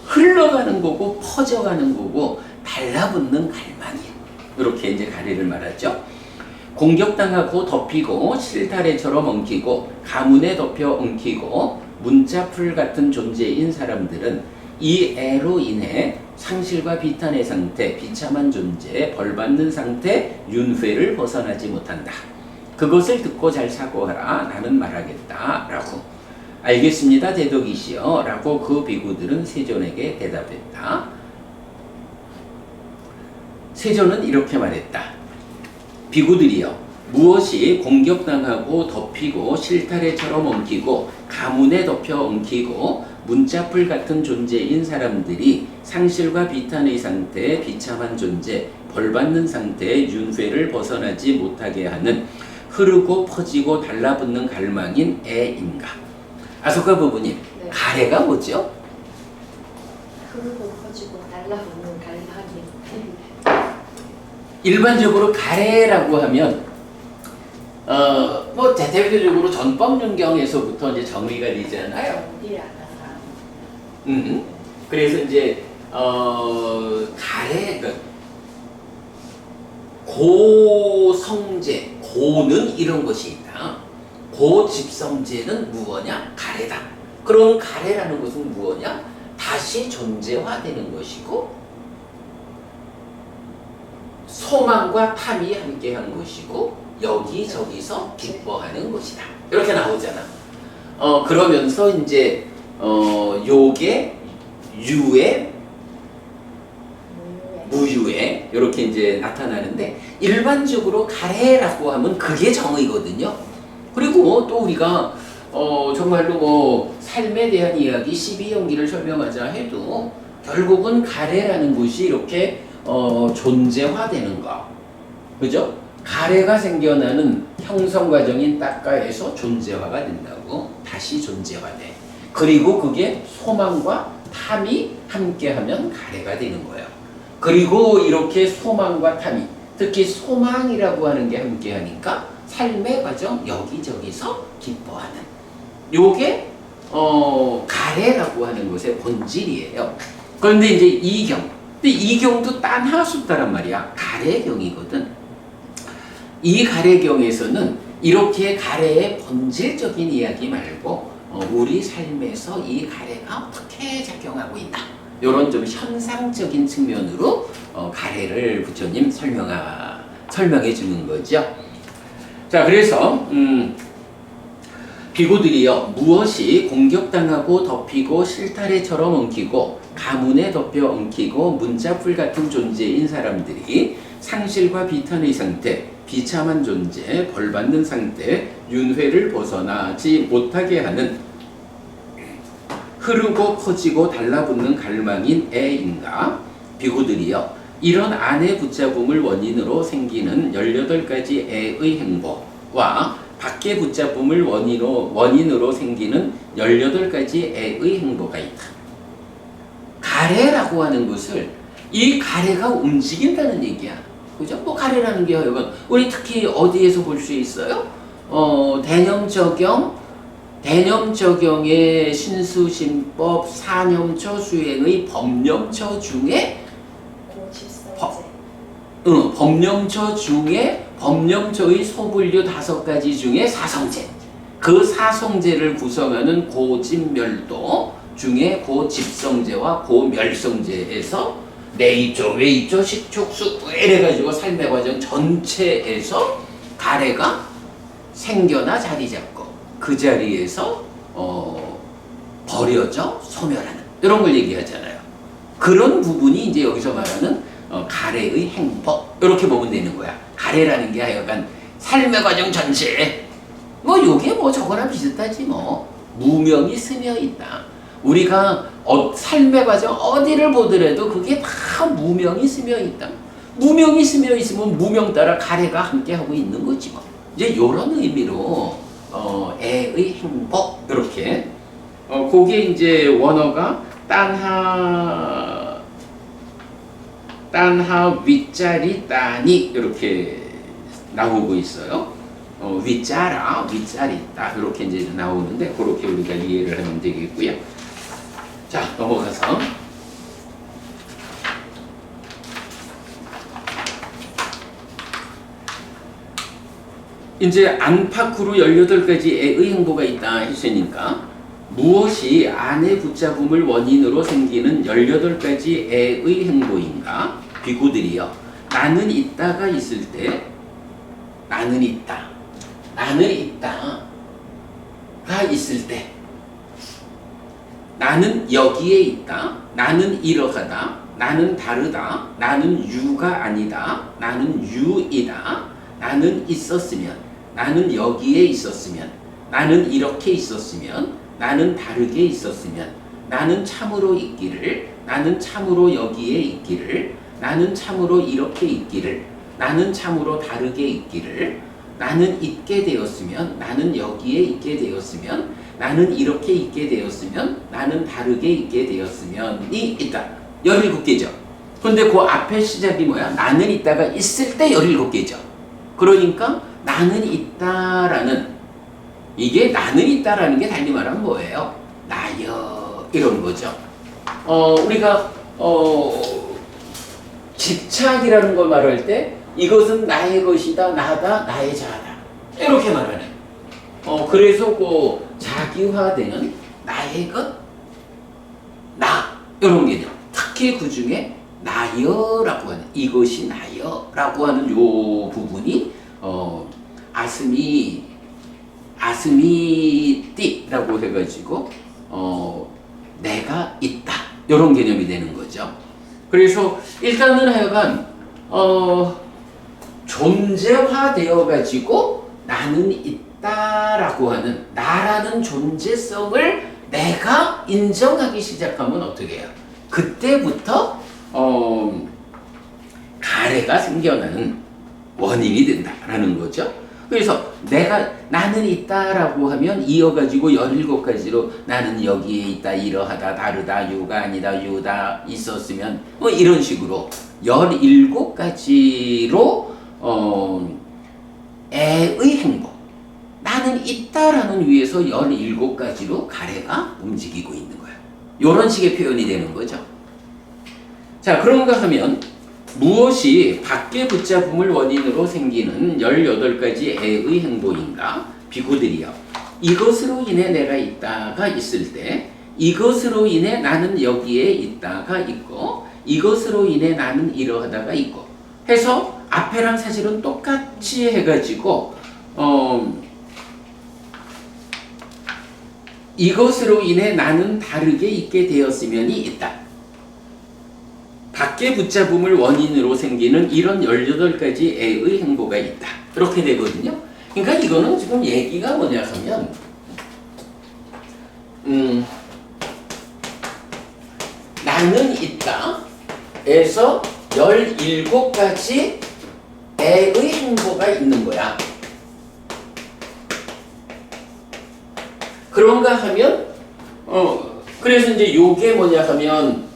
흘러가는 거고 퍼져가는 거고 달라붙는 갈망인. 이렇게 이제 가래를 말하죠. 공격당하고 덮이고 실타래처럼 엉키고 가문에 덮여 엉키고 문자풀 같은 존재인 사람들은 이 애로 인해 상실과 비탄의 상태, 비참한 존재, 벌받는 상태, 윤회를 벗어나지 못한다. 그것을 듣고 잘 사고하라. 나는 말하겠다. 라고. 알겠습니다. 대덕이시여. 라고 그 비구들은 세존에게 대답했다. 세존은 이렇게 말했다. 비구들이여 무엇이 공격당하고 덮이고 실타래처럼 엉키고 가문에 덮여 엉키고 문자풀 같은 존재인 사람들이 상실과 비탄의 상태, 비참한 존재, 벌받는 상태의 윤회를 벗어나지 못하게 하는 흐르고 퍼지고 달라붙는 갈망인 애인가? 아소카 부부님, 네. 가래가 뭐죠? 흐르고 퍼지고 달라붙는 갈망이. 일반적으로 가래라고 하면 뭐 대표적으로 전법윤경에서부터 이제 정의가 되잖아요. 그래서 이제 가래 고성제 고는 이런 것이 있다. 고집성제는 무엇냐? 가래다. 그럼 가래라는 것은 무엇냐? 다시 존재화되는 것이고 소망과 탐이 함께한 것이고 여기저기서 기뻐하는 것이다. 이렇게 나오잖아. 그러면서 이제 요게 유에 무유에 이렇게 이제 나타나는데 일반적으로 가래라고 하면 그게 정의거든요. 그리고 또 우리가 정말로 뭐 삶에 대한 이야기 12연기를 설명하자 해도 결국은 가래라는 것이 이렇게 존재화되는 거. 그죠? 가래가 생겨나는 형성 과정인 딱가에서 존재화가 된다고. 다시 존재화돼. 그리고 그게 소망과 탐이 함께하면 가래가 되는 거예요. 그리고 이렇게 소망과 탐이, 특히 소망이라고 하는 게 함께하니까 삶의 과정 여기저기서 기뻐하는 요게 가래라고 하는 것의 본질이에요. 그런데 이제 이경, 근데 이경도 딴하수다란 말이야. 가래경이거든. 이 가래경에서는 이렇게 가래의 본질적인 이야기 말고 우리 삶에서 이 가래가 어떻게 작용하고 있나, 이런 좀 현상적인 측면으로 가래를 부처님 설명해 주는 거죠. 자, 그래서 비구들이여 무엇이 공격당하고 덮이고 실타래처럼 엉키고 가문에 덮여 엉키고 문자풀 같은 존재인 사람들이 상실과 비탄의 상태, 비참한 존재, 벌받는 상태, 윤회를 벗어나지 못하게 하는 흐르고 퍼지고 달라붙는 갈망인 애인가? 비구들이여 이런 안에 붙잡음을 원인으로 생기는 18가지 애의 행보와 밖에 붙잡음을 원인으로 생기는 18가지 애의 행보가 있다. 가래라고 하는 것을 이 가래가 움직인다는 얘기야. 그죠? 뭐 가래라는 게 여러분 우리 특히 어디에서 볼 수 있어요? 대념적용의 신수신법 사념처 수행의 법념처 중에 법념처 중에 법념처의 소분류 5가지 중에 사성제, 그 사성제를 구성하는 고집멸도 중에 고집성제와 고멸성제에서 내입조, 외입조, 식축수 이래가지고 삶의 과정 전체에서 가래가 생겨나 자리 잡고 그 자리에서 버려져 소멸하는 이런 걸 얘기하잖아요. 그런 부분이 이제 여기서 말하는 가래의 행법 이렇게 보면 되는 거야. 가래라는 게 하여간 삶의 과정 전체 뭐 요게 뭐 저거랑 비슷하지 뭐. 무명이 스며 있다. 우리가 삶의 과정 어디를 보더라도 그게 다 무명이 스며 있다. 무명이 스며 있으면 무명 따라 가래가 함께하고 있는 거지 뭐. 이제 요런 의미로 애의 행복 이렇게 그게 이제 원어가 딴하 윗자리 따니 이렇게 나오고 있어요. 윗자라 윗자리다 이렇게 이제 나오는데 그렇게 우리가 이해를 하면 되겠고요. 자, 넘어가서 이제 안팎으로 18가지의 행보가 있다 했으니까 무엇이 안에 붙잡음을 원인으로 생기는 18가지의 행보인가? 비구들이여, 나는 있다가 있을 때 나는 있다가 있을 때 나는 여기에 있다, 나는 이러하다, 나는 다르다, 나는 유가 아니다, 나는 유이다, 나는 있었으면, 나는 여기에 있었으면, 나는 이렇게 있었으면, 나는 다르게 있었으면, 나는 참으로 있기를, 나는 참으로 여기에 있기를, 나는 참으로 이렇게 있기를, 나는 참으로 다르게 있기를, 나는 있게 되었으면, 나는 여기에 있게 되었으면, 나는 이렇게 있게 되었으면, 나는 다르게 있게 되었으면이 있다. 17개죠. 그런데 그 앞에 시작이 뭐야? 나는 있다가 있을 때 17개죠. 그러니까 나는 있다라는, 이게 나는 있다라는 게 달리 말하면 뭐예요? 나여 이런 거죠. 우리가 집착이라는 걸 말할 때 이것은 나의 것이다, 나다, 나의 자아다 이렇게 말하네. 그래서 그 자기화되는 나의 것, 나 이런 개념. 특히 그 중에 나여라고 하는, 이것이 나여라고 하는 요 부분이 아스미띠라고 해가지고 내가 있다 이런 개념이 되는 거죠. 그래서 일단은 하여간 존재화되어 가지고 나는 있다라고 하는 나라는 존재성을 내가 인정하기 시작하면 어떻게 해요? 그때부터 가래가 생겨나는 원인이 된다라는 거죠. 그래서 나는 있다라고 하면 이어가지고 17가지로 나는 여기에 있다, 이러하다, 다르다, 유가 아니다, 유다, 있었으면 뭐 이런 식으로 17가지로 애의 행복, 나는 있다라는 위에서 17가지로 가래가 움직이고 있는 거예요. 이런 식의 표현이 되는 거죠. 자, 그런가 하면 무엇이 밖에 붙잡음을 원인으로 생기는 18가지 애의 행보인가? 비구들이여, 이것으로 인해 내가 있다가 있을 때, 이것으로 인해 나는 여기에 있다가 있고, 이것으로 인해 나는 이러하다가 있고 해서 앞에랑 사실은 똑같이 해가지고 이것으로 인해 나는 다르게 있게 되었으면이 있다. 밖에 붙잡음을 원인으로 생기는 이런 18가지 애의 행보가 있다. 이렇게 되거든요. 그러니까 이거는 지금 얘기가 뭐냐 하면 나는 있다 에서 17가지 애의 행보가 있는 거야. 그런가 하면 그래서 이제 요게 뭐냐 하면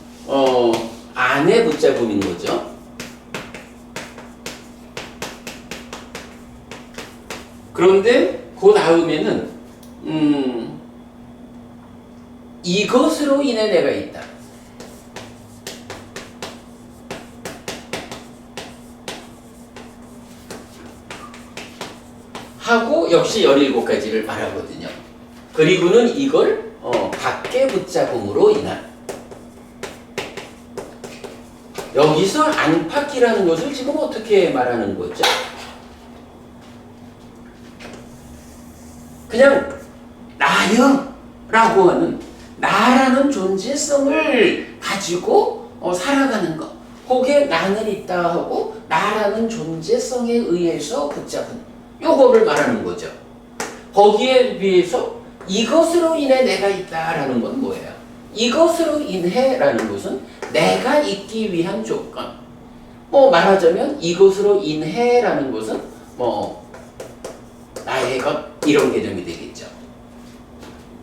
안에 붙잡음인 거죠. 그런데 그 다음에는 이것으로 인해 내가 있다. 하고 역시 17가지를 말하거든요. 그리고는 이걸 밖에 붙잡음으로 인한, 여기서 안팎이라는 것을 지금 어떻게 말하는 거죠? 그냥 나여라고 하는 나라는 존재성을 가지고 살아가는 것, 거기에 나는 있다 하고 나라는 존재성에 의해서 붙잡은 요거를 말하는 거죠. 거기에 비해서 이것으로 인해 내가 있다라는 건 뭐예요? 이것으로 인해라는 것은 내가 있기 위한 조건. 말하자면 이것으로 인해라는 것은 나의 것, 이런 개념이 되겠죠.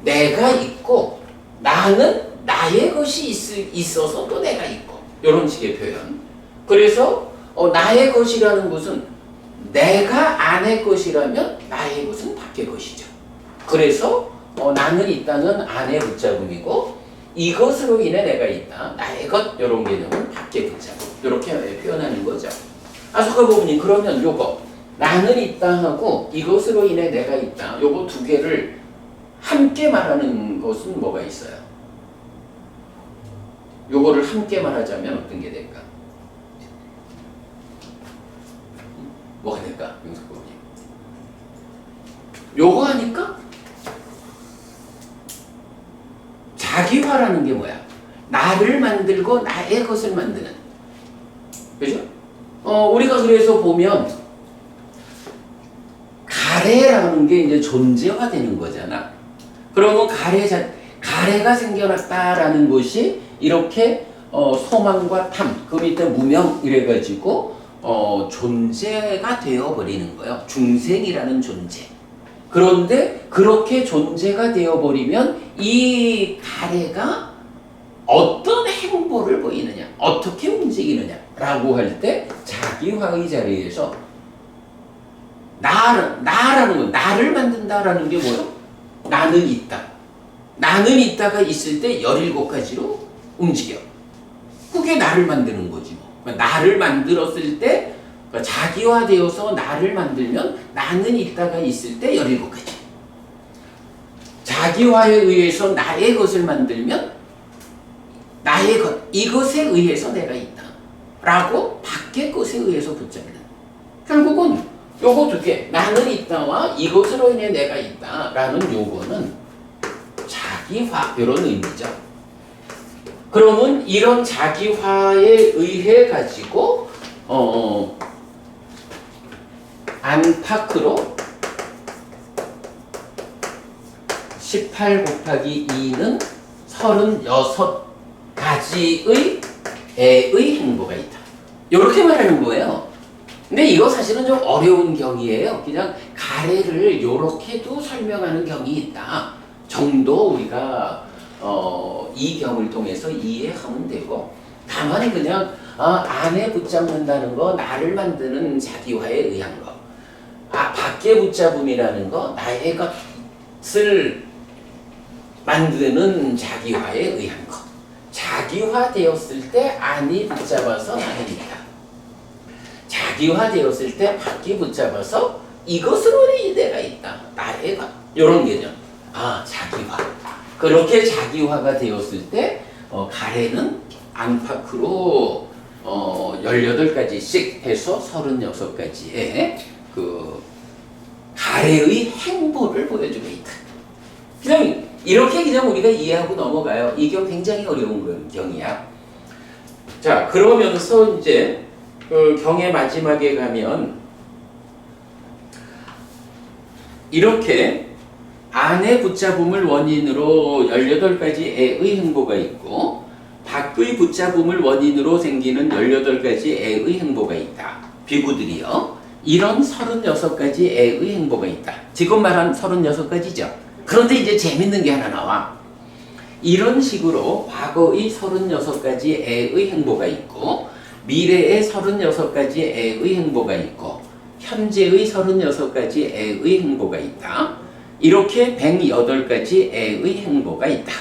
내가 있고 나는 나의 것이 있어서 또 내가 있고, 이런 식의 표현. 그래서 나의 것이라는 것은 내가 안의 것이라면 나의 것은 밖의 것이죠. 그래서 나는 있다는 안에 붙잡음이고 이것으로 인해 내가 있다, 나의 것, 이런 개념은 밖에 붙잡음, 이렇게 표현하는 거죠. 아소카 부모님, 그러면 요거 나는 있다 하고 이것으로 인해 내가 있다, 요거 두 개를 함께 말하는 것은 뭐가 있어요? 요거를 함께 말하자면 어떤 게 될까? 뭐가 될까? 용석 부모님, 요거 하니까 자기화라는 게 뭐야? 나를 만들고 나의 것을 만드는, 그죠? 우리가 그래서 보면 가래라는 게 이제 존재화되는 거잖아. 그러면 가래가 생겨났다라는 것이 이렇게 소망과 탐, 그 밑에 무명 이래가지고 존재가 되어버리는 거예요. 중생이라는 존재. 그런데 그렇게 존재가 되어버리면 이 가래가 어떤 행보를 보이느냐, 어떻게 움직이느냐라고 할 때 자기화의 자리에서 나라는 거, 나를 만든다라는 게 뭐예요? 나는 있다. 나는 있다가 있을 때 17가지로 움직여. 그게 나를 만드는 거지 뭐. 그러니까 나를 만들었을 때 자기화되어서 나를 만들면 나는 있다가 있을 때 17가지. 자기화에 의해서 나의 것을 만들면 나의 것, 이것에 의해서 내가 있다 라고 밖의 것에 의해서 붙잡는, 결국은 요거 두 개, 나는 있다와 이것으로 인해 내가 있다 라는 요거는 자기화, 이런 의미죠. 그러면 이런 자기화에 의해 가지고 안팎으로 18 곱하기 2는 36가지의 애의 행보가 있다, 이렇게 말하는 거예요. 근데 이거 사실은 좀 어려운 경이에요. 그냥 가래를 이렇게도 설명하는 경이 있다 정도 우리가 이 경을 통해서 이해하면 되고, 다만 그냥 안에 붙잡는다는 거, 나를 만드는 자기화에 의한 거, 밖에 붙잡음이라는 거, 나의 것을 만드는 자기화에 의한 것, 자기화되었을 때 안이 붙잡아서 나는 있다, 자기화되었을 때 밖이 붙잡아서 이것으로 내가 있다, 나의 것, 이런 개념. 자기화. 그렇게 자기화가 되었을 때 가래는 안팎으로 18가지씩 해서 36가지의 그 가래의 행보를 보여주고 있다. 그냥 이렇게 그냥 우리가 이해하고 넘어가요. 이 경 굉장히 어려운 경이야. 자, 그러면서 이제 그 경의 마지막에 가면 이렇게 안에 붙잡음을 원인으로 18가지 애의 행보가 있고 밖의 붙잡음을 원인으로 생기는 18가지 애의 행보가 있다. 비구들이요. 이런 36가지 애의 행보가 있다. 지금 말한 36가지죠. 그런데 이제 재밌는 게 하나 나와. 이런 식으로 과거의 36가지의 행보가 있고 미래의 36가지의 행보가 있고 현재의 36가지의 행보가 있다. 이렇게 108가지의 행보가 있다.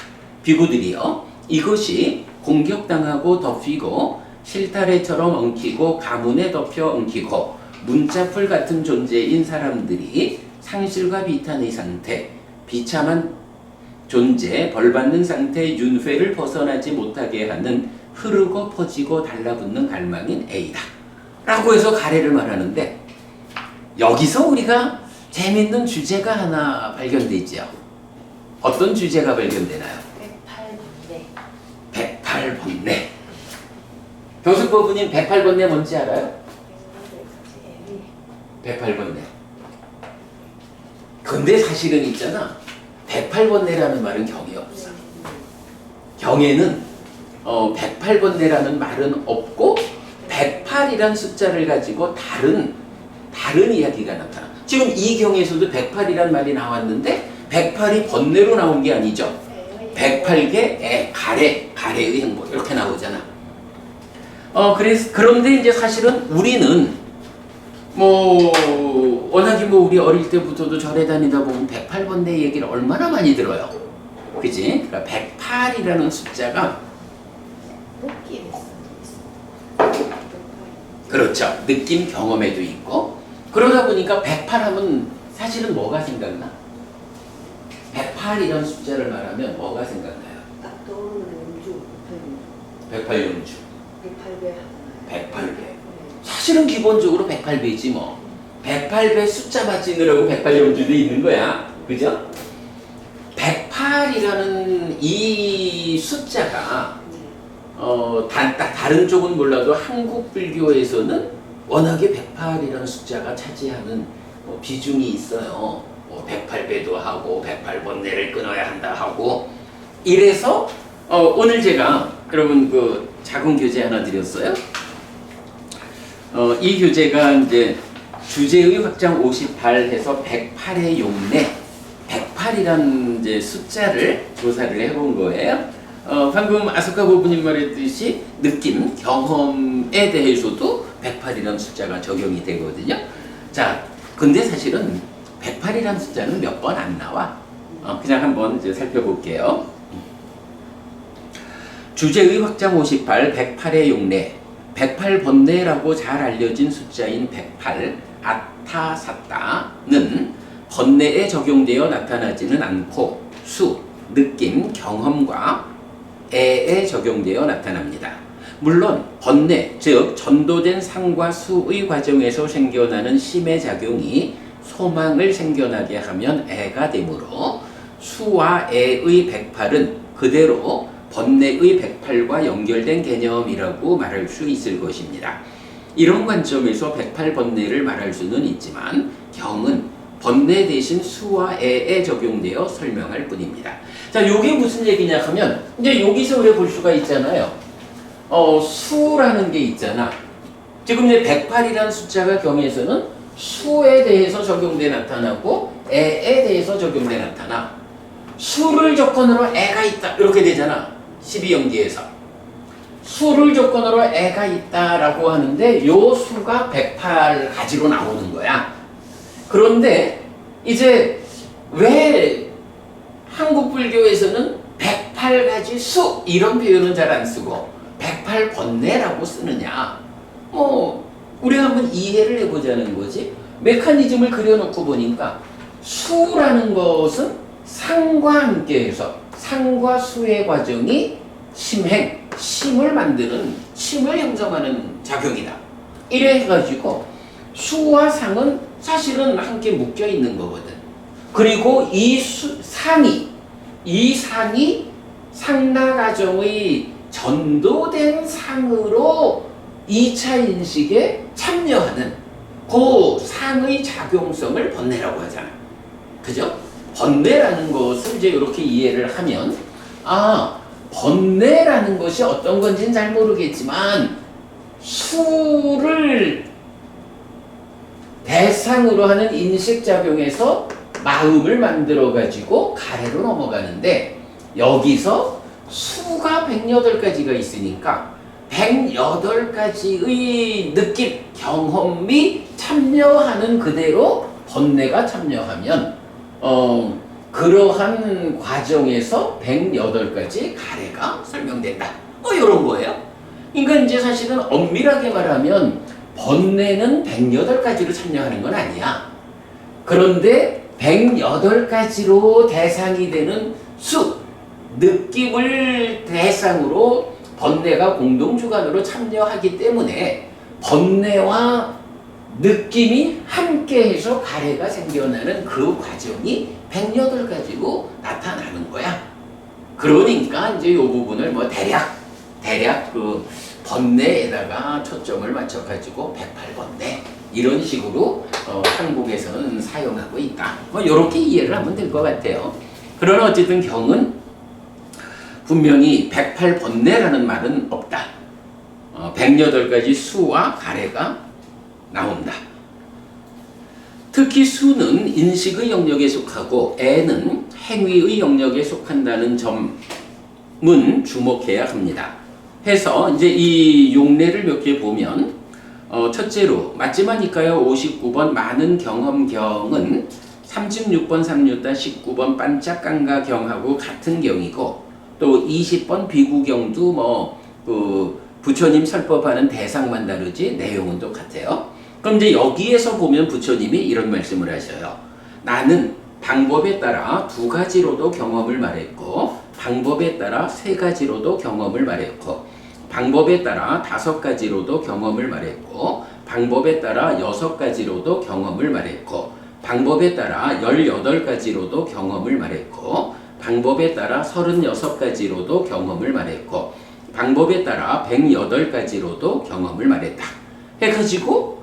비구들이요. 이것이 공격당하고 덮이고 실타래처럼 엉키고 가문에 덮여 엉키고 문자풀 같은 존재인 사람들이 상실과 비탄의 상태, 비참한 존재, 벌받는 상태의 윤회를 벗어나지 못하게 하는 흐르고 퍼지고 달라붙는 갈망인 A다. 라고 해서 가래를 말하는데 여기서 우리가 재밌는 주제가 하나 발견되죠. 어떤 주제가 발견되나요? 108번뇌. 108번뇌. 교수법부님 108번뇌 뭔지 알아요? 108번뇌. 근데 사실은 있잖아. 108번뇌라는 말은 경에 없어. 경에는 108번뇌라는 말은 없고 108이란 숫자를 가지고 다른 이야기가 나타나. 지금 이 경에서도 108이란 말이 나왔는데 108이 번뇌로 나온 게 아니죠. 108개 가래의 행보 이렇게 나오잖아. 그런데 이제 사실은 우리는 워낙에 우리 어릴 때부터도 절에 다니다 보면 108번뇌 얘기를 얼마나 많이 들어요. 그지? 그러니까 108이라는 숫자가 그렇죠. 느낌 경험에도 있고 그러다 보니까 108 하면 사실은 뭐가 생각나? 108이라는 숫자를 말하면 뭐가 생각나요? 딱 떠오르는 음주. 108연주 108배. 108배 사실은 기본적으로 108배지 뭐 108배 숫자 맞추느라고 108연주도 있는 거야. 그죠? 108이라는 이 숫자가 다른 쪽은 몰라도 한국 불교에서는 워낙에 108이라는 숫자가 차지하는 비중이 있어요. 108배도 하고 108번뇌를 끊어야 한다 하고 이래서 오늘 제가 여러분 그 작은 교재 하나 드렸어요. 이 교재가 이제 주제의 확장 58 해서 108의 용례 108이라는 이제 숫자를 조사를 해본 거예요. 방금 아소카 보부님 말했듯이 느낌, 경험에 대해서도 108이라는 숫자가 적용이 되거든요. 자, 근데 사실은 108이라는 숫자는 몇 번 안 나와. 그냥 한번 이제 살펴볼게요. 주제의 확장 58, 108의 용례, 108번뇌라고 잘 알려진 숫자인 108, 아타사타는 번뇌에 적용되어 나타나지는 않고 수, 느낌, 경험과 애에 적용되어 나타납니다. 물론 번뇌, 즉 전도된 상과 수의 과정에서 생겨나는 심의 작용이 소망을 생겨나게 하면 애가 되므로 수와 애의 108은 그대로 번뇌의 108과 연결된 개념이라고 말할 수 있을 것입니다. 이런 관점에서 108번뇌를 말할 수는 있지만 경은 번뇌 대신 수와 애에 적용되어 설명할 뿐입니다. 자, 요게 무슨 얘기냐 하면 이제 여기서 우리가 볼 수가 있잖아요. 수라는 게 있잖아. 지금 이제 108이라는 숫자가 경에서는 수에 대해서 적용돼 나타나고 애에 대해서 적용돼 나타나. 수를 조건으로 애가 있다 이렇게 되잖아. 12연기에서 수를 조건으로 애가 있다라고 하는데 요 수가 108가지로 나오는 거야. 그런데 이제 왜 한국 불교에서는 108가지 수 이런 표현은 잘 안 쓰고 108번뇌라고 쓰느냐? 우리가 한번 이해를 해보자는 거지. 메커니즘을 그려놓고 보니까 수라는 것은 상과 함께해서 상과 수의 과정이 심행, 심을 만드는, 심을 형성하는 작용이다. 이래 해가지고 수와 상은 사실은 함께 묶여 있는 거거든. 그리고 이 상이 상나 과정의 전도된 상으로 2차 인식에 참여하는 그 상의 작용성을 번뇌라고 하잖아. 그죠? 번뇌라는 것을 이제 이렇게 이해를 하면 번뇌라는 것이 어떤 건지는 잘 모르겠지만 수를 대상으로 하는 인식작용에서 마음을 만들어 가지고 가래로 넘어가는데 여기서 수가 108가지가 있으니까 108가지의 느낌, 경험이 참여하는 그대로 번뇌가 참여하면 그러한 과정에서 108가지 가래가 설명된다. 이런 거예요. 그러니까 이제 사실은 엄밀하게 말하면 번뇌는 108가지로 참여하는 건 아니야. 그런데 108가지로 대상이 되는 수, 느낌을 대상으로 번뇌가 공동주관으로 참여하기 때문에 번뇌와 느낌이 함께해서 가래가 생겨나는 그 과정이 108가지로 나타나는 거야. 그러니까 이제 이 부분을 뭐 대략 그 번뇌에다가 초점을 맞춰가지고 108번뇌 이런 식으로 한국에서는 사용하고 있다. 뭐 이렇게 이해를 하면 될 것 같아요. 그러나 어쨌든 경은 분명히 108번뇌라는 말은 없다. 108가지 수와 가래가 나온다. 특히 수는 인식의 영역에 속하고 애는 행위의 영역에 속한다는 점은 주목해야 합니다. 해서 이제 이 용례를 몇 개 보면 첫째로 맞지마니까요 59번 많은 경험경은 36번 삼류다 19번 반짝강가 경하고 같은 경이고 또 20번 비구경도 뭐 그 부처님 설법하는 대상만 다르지 내용은 똑같아요. 그럼 이제 여기에서 보면 부처님이 이런 말씀을 하셔요. 나는 방법에 따라 2가지로도 경험을 말했고 방법에 따라 3가지로도 경험을 말했고 방법에 따라 5가지로도 경험을 말했고 방법에 따라 6가지로도 경험을 말했고 방법에 따라 18가지로도 경험을 말했고 방법에 따라 36가지로도 경험을 말했고 방법에 따라 108가지로도 경험을 말했다. 해가지고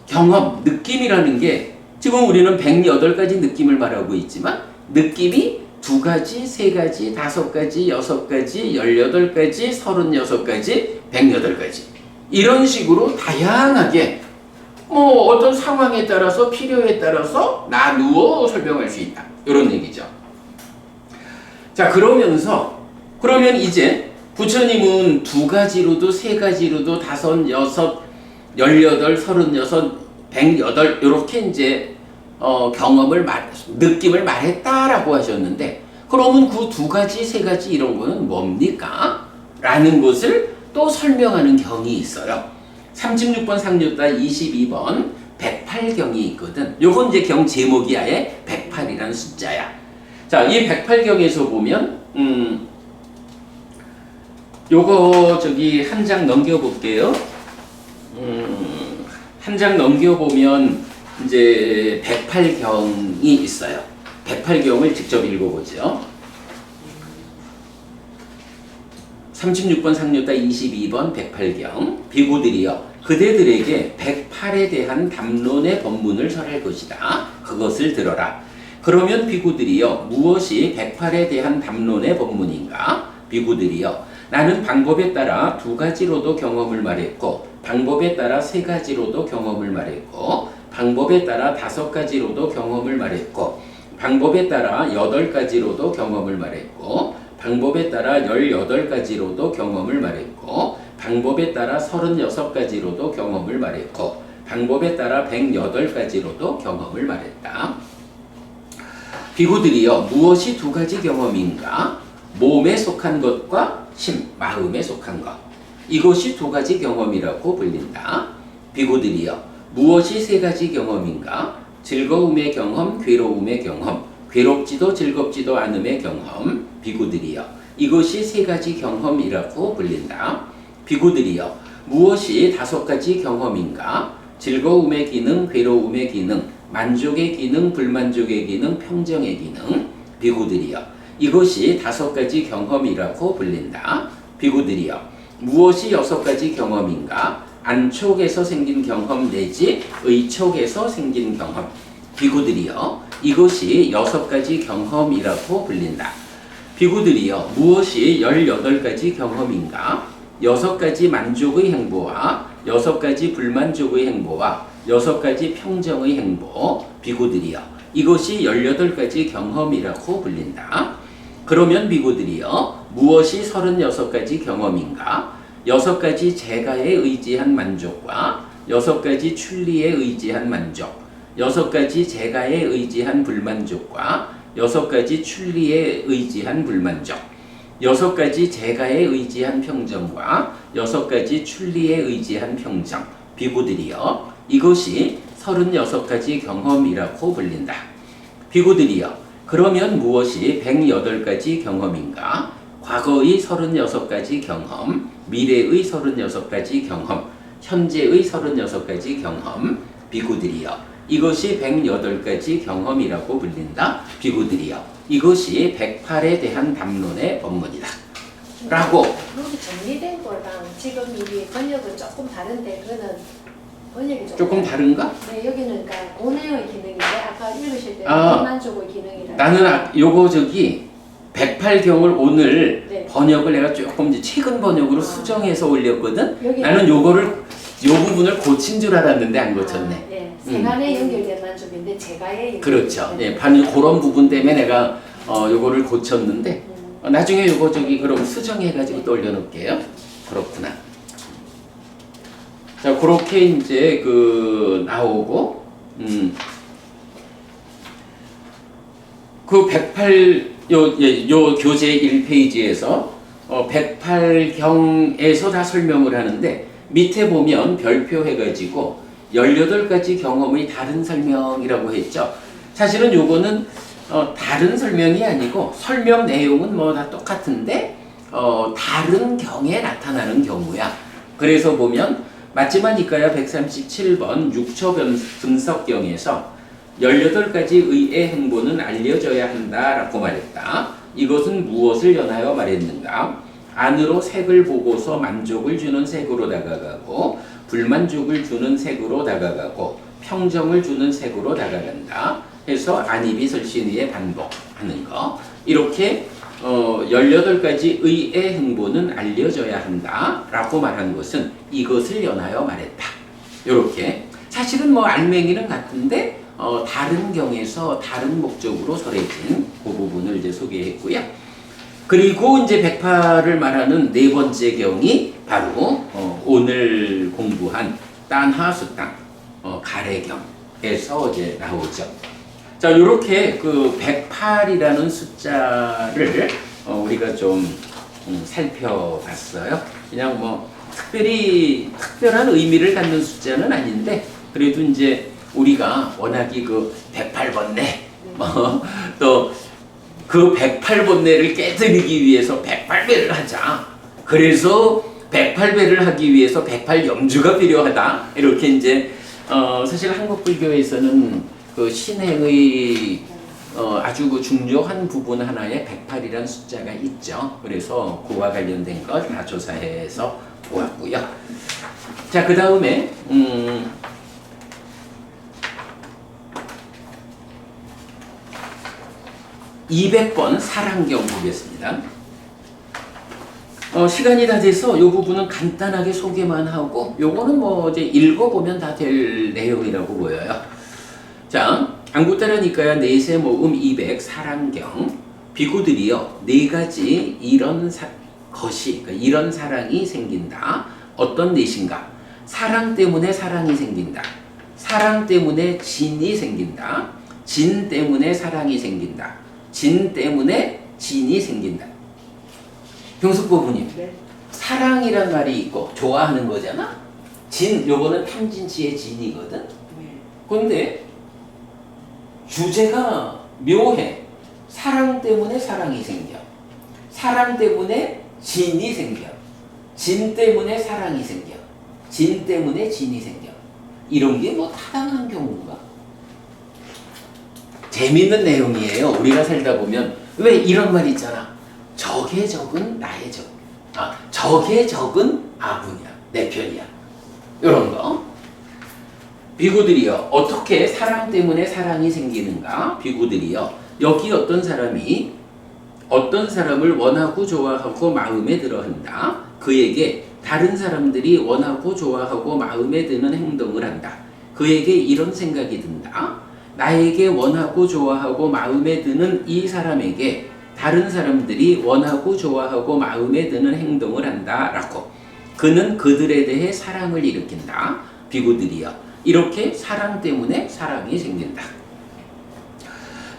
경험, 느낌이라는 게 지금 우리는 108가지 느낌을 말하고 있지만 느낌이 2가지, 3가지, 5가지, 6가지, 18가지, 36가지, 108가지 이런 식으로 다양하게 뭐 어떤 상황에 따라서 필요에 따라서 나누어 설명할 수 있다. 이런 얘기죠. 자, 그러면 이제 부처님은 2가지로도 3가지로도 5, 6, 18, 36, 108 이렇게 이제 느낌을 말했다라고 하셨는데 그러면 그 2가지, 3가지 이런 거는 뭡니까? 라는 것을 또 설명하는 경이 있어요. 36번 상류다 22번 108경이 있거든. 요건 이제 경 제목이 아예 108이라는 숫자야. 자, 이 108경에서 보면 요거 저기 한 장 넘겨볼게요. 한 장 넘겨보면 이제 108경이 있어요. 108경을 직접 읽어보죠. 36번 상류다 22번 108경 비구들이여 그대들에게 108에 대한 담론의 법문을 설할 것이다. 그것을 들어라. 그러면 비구들이여 무엇이 108에 대한 담론의 법문인가? 비구들이여 나는 방법에 따라 2가지로도 경험을 말했고 방법에 따라 3가지로도 경험을 말했고 방법에 따라 5가지로도 경험을 말했고 방법에 따라 8가지로도 경험을 말했고 방법에 따라 18가지로도 경험을 말했고 방법에 따라 36가지로도 경험을 말했고 방법에 따라 108가지로도 경험을 말했다. 비구들이여 무엇이 2가지 경험인가? 몸에 속한 것과 마음에 속한 것 이것이 2가지 경험이라고 불린다. 비구들이여 무엇이 3가지 경험인가? 즐거움의 경험, 괴로움의 경험 괴롭지도 즐겁지도 않음의 경험 비구들이여 이것이 3가지 경험이라고 불린다. 비구들이여 무엇이 5가지 경험인가? 즐거움의 기능, 괴로움의 기능 만족의 기능, 불만족의 기능, 평정의 기능 비구들이여 이것이 5가지 경험이라고 불린다. 비구들이여 무엇이 6가지 경험인가? 안촉에서 생긴 경험 내지 의촉에서 생긴 경험 비구들이여 이것이 6가지 경험이라고 불린다. 비구들이여 무엇이 18가지 경험인가? 6가지 만족의 행보와 6가지 불만족의 행보와 6가지 평정의 행보 비구들이여 이것이 18가지 경험이라고 불린다. 그러면 비구들이여 무엇이 36가지 경험인가? 6가지 재가에 의지한 만족과 6가지 출리에 의지한 만족, 6가지 재가에 의지한 불만족과 6가지 출리에 의지한 불만족, 6가지 재가에 의지한 평정과 6가지 출리에 의지한 평정. 비구들이여 이것이 36가지 경험이라고 불린다. 비구들이여 그러면 무엇이 108가지 경험인가? 과거의 36가지 경험, 미래의 36가지 경험, 현재의 36가지 경험. 비구들이여 이것이 108가지 경험이라고 불린다. 비구들이여 이것이 108에 대한 담론의 법문이다. 라고. 여기 정리된 거랑 지금 이 번역은 조금 다른데 그거는 번역이 조금 다른가? 네, 여기는 그러니까 고뇌의 기능인데 아까 읽으실 때 아, 불만족의 기능이라. 나는 요거 저기 108경을 오늘 네. 번역을 내가 조금 이제 최근 번역으로 수정해서 올렸거든. 여기 나는 요거를 요 부분을 고친 줄 알았는데 안 고쳤네. 네, 세간에 연결된 만족인데 제가에 그렇죠. 예, 그런 부분 때문에 내가 요거를 고쳤는데 나중에 요거 저기 그럼 수정해가지고 또 올려놓을게요. 그렇구나. 자, 그렇게 이제 그 나오고 그 108 요 교재 1페이지에서 108경에서 다 설명을 하는데 밑에 보면 별표 해가지고 18가지 경험의 다른 설명이라고 했죠. 사실은 요거는 다른 설명이 아니고 설명 내용은 뭐 다 똑같은데 다른 경에 나타나는 경우야. 그래서 보면 맞지마니까야 137번 6초 분석경에서 18가지 의의 행보는 알려져야 한다라고 말했다. 이것은 무엇을 연하여 말했는가? 안으로 색을 보고서 만족을 주는 색으로 다가가고 불만족을 주는 색으로 다가가고 평정을 주는 색으로 다가간다. 해서 안입이 설신의에 반복하는 거. 이렇게 18가지 의의 행보는 알려져야 한다 라고 말한 것은 이것을 연하여 말했다. 이렇게 사실은 뭐 알맹이는 같은데 다른 경에서 다른 목적으로 설해진 그 부분을 이제 소개했고요. 그리고 이제 108을 말하는 네 번째 경이 바로 오늘 공부한 딴하수땅 가래경에서 이제 나오죠. 자, 요렇게 그 108이라는 숫자를 우리가 좀 살펴봤어요. 그냥 뭐 특별한 의미를 갖는 숫자는 아닌데 그래도 이제 우리가 워낙이 그 108번뇌 또 그 108번뇌를 깨뜨리기 위해서 108배를 하자. 그래서 108배를 하기 위해서 108염주가 필요하다. 이렇게 이제 사실 한국 불교에서는 그 신행의 아주 그 중요한 부분 하나에 108이라는 숫자가 있죠. 그래서 그와 관련된 것 다 조사해서 보았고요. 자, 그 다음에 200번 사랑경 보겠습니다. 시간이 다 돼서 이 부분은 간단하게 소개만 하고 요거는 뭐 이제 읽어보면 다 될 내용이라고 보여요. 자, 안구따라니까야 내세 모음 200 사랑경. 비구들이여 네 가지 이런 그러니까 이런 사랑이 생긴다. 어떤 넷인가? 사랑 때문에 사랑이 생긴다. 사랑 때문에 진이 생긴다. 진 때문에 사랑이 생긴다. 진 때문에 진이 생긴다. 병숙보부님, 네. 사랑이란 말이 있고 좋아하는 거잖아. 진, 요거는 탐진치의 진이거든. 근데 주제가 묘해. 사랑 때문에 사랑이 생겨. 사랑 때문에 진이 생겨. 진 때문에 사랑이 생겨. 진 때문에 진이 생겨. 이런 게 뭐 타당한 경우인가? 재밌는 내용이에요. 우리가 살다 보면 왜 이런 말 있잖아. 적의 적은 나의 적. 적의 적은 아군이야. 내 편이야. 이런 거. 비구들이여 어떻게 사랑 때문에 사랑이 생기는가? 비구들이여 여기 어떤 사람이 어떤 사람을 원하고 좋아하고 마음에 들어한다. 그에게 다른 사람들이 원하고 좋아하고 마음에 드는 행동을 한다. 그에게 이런 생각이 든다. 나에게 원하고 좋아하고 마음에 드는 이 사람에게 다른 사람들이 원하고 좋아하고 마음에 드는 행동을 한다라고. 그는 그들에 대해 사랑을 일으킨다. 비구들이여. 이렇게 사랑 때문에 사랑이 생긴다.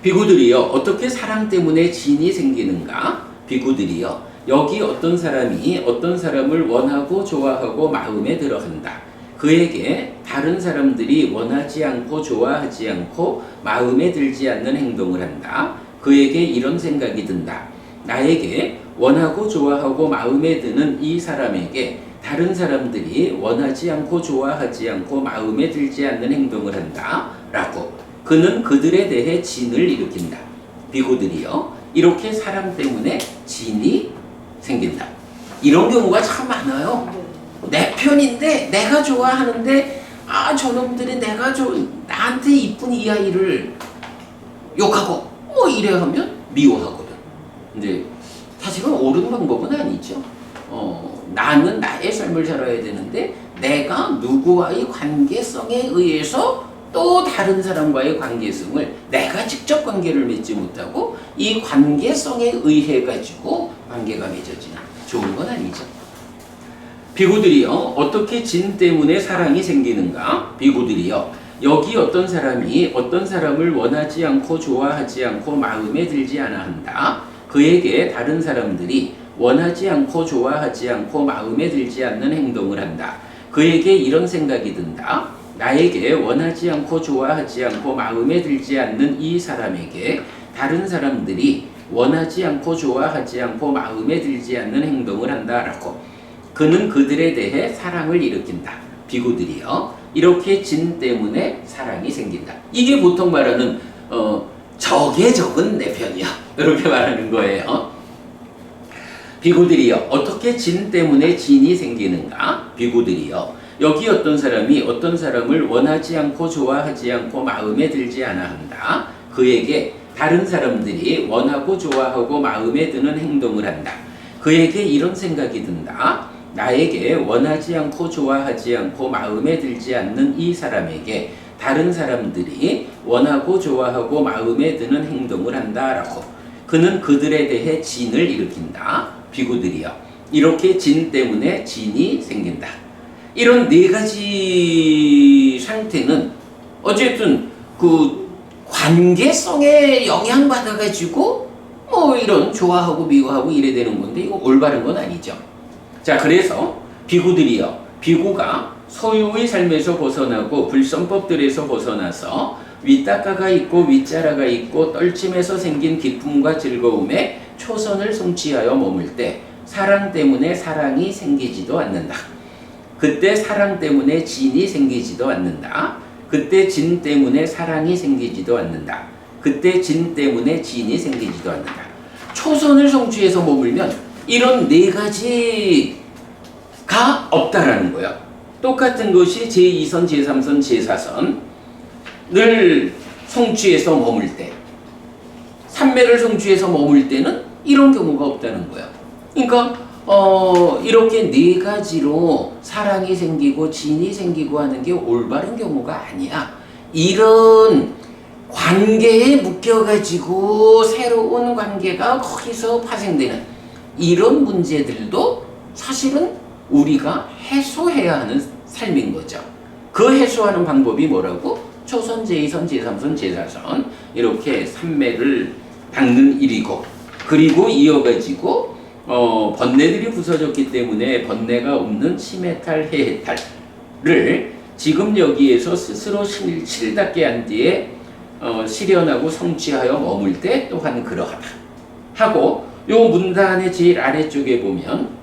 비구들이여. 어떻게 사랑 때문에 진이 생기는가? 비구들이여. 여기 어떤 사람이 어떤 사람을 원하고 좋아하고 마음에 들어한다. 그에게 다른 사람들이 원하지 않고 좋아하지 않고 마음에 들지 않는 행동을 한다. 그에게 이런 생각이 든다. 나에게 원하고 좋아하고 마음에 드는 이 사람에게 다른 사람들이 원하지 않고 좋아하지 않고 마음에 들지 않는 행동을 한다. 라고. 그는 그들에 대해 진을 일으킨다. 비구들이여. 이렇게 사랑 때문에 진이 생긴다. 이런 경우가 참 많아요. 내 편인데 내가 좋아하는데 저놈들이 나한테 이쁜 이 아이를 욕하고 뭐 이래 하면 미워하거든. 근데 사실은 옳은 방법은 아니죠. 나는 나의 삶을 살아야 되는데 내가 누구와의 관계성에 의해서 또 다른 사람과의 관계성을 내가 직접 관계를 맺지 못하고 이 관계성에 의해 가지고 관계가 맺어지나 좋은 건 아니죠. 비구들이여. 어떻게 진 때문에 사랑이 생기는가? 비구들이여. 여기 어떤 사람이 어떤 사람을 원하지 않고 좋아하지 않고 마음에 들지 않아 한다. 그에게 다른 사람들이 원하지 않고 좋아하지 않고 마음에 들지 않는 행동을 한다. 그에게 이런 생각이 든다. 나에게 원하지 않고 좋아하지 않고 마음에 들지 않는 이 사람에게 다른 사람들이 원하지 않고 좋아하지 않고 마음에 들지 않는 행동을 한다라고. 그는 그들에 대해 사랑을 일으킨다. 비구들이여. 이렇게 진 때문에 사랑이 생긴다. 이게 보통 말하는 적의 적은 내 편이야. 이렇게 말하는 거예요. 비구들이여. 어떻게 진 때문에 진이 생기는가? 비구들이여. 여기 어떤 사람이 어떤 사람을 원하지 않고 좋아하지 않고 마음에 들지 않아 한다. 그에게 다른 사람들이 원하고 좋아하고 마음에 드는 행동을 한다. 그에게 이런 생각이 든다. 나에게 원하지 않고 좋아하지 않고 마음에 들지 않는 이 사람에게 다른 사람들이 원하고 좋아하고 마음에 드는 행동을 한다라고. 그는 그들에 대해 진을 일으킨다. 비구들이여. 이렇게 진 때문에 진이 생긴다. 이런 네 가지 상태는 어쨌든 그 관계성에 영향받아가지고 뭐 이런 좋아하고 미워하고 이래 되는 건데 이거 올바른 건 아니죠. 자, 그래서 비구들이여. 비구가 소유의 삶에서 벗어나고 불성법들에서 벗어나서 윗닦아가 있고 윗자라가 있고 떨침에서 생긴 기쁨과 즐거움에 초선을 성취하여 머물 때 사랑 때문에 사랑이 생기지도 않는다. 그때 사랑 때문에 진이 생기지도 않는다. 그때 진 때문에 사랑이 생기지도 않는다. 그때 진 때문에 진이 생기지도 않는다. 초선을 성취해서 머물면 이런 네 가지가 없다라는 거야. 똑같은 것이 제2선, 제3선, 제4선을 성취해서 머물 때, 삼매를 성취해서 머물 때는 이런 경우가 없다는 거야. 그러니까 이렇게 네 가지로 사랑이 생기고 진이 생기고 하는 게 올바른 경우가 아니야. 이런 관계에 묶여가지고 새로운 관계가 거기서 파생되는 이런 문제들도 사실은 우리가 해소해야 하는 삶인 거죠. 그 해소하는 방법이 뭐라고? 초선, 제2선, 제3선, 제4선 이렇게 삼매를 닦는 일이고, 그리고 이어가지고 번뇌들이 부서졌기 때문에 번뇌가 없는 심해탈, 해해탈을 지금 여기에서 스스로 실답게 한 뒤에 실현하고 성취하여 머물 때 또한 그러하다 하고, 요 문단의 제일 아래쪽에 보면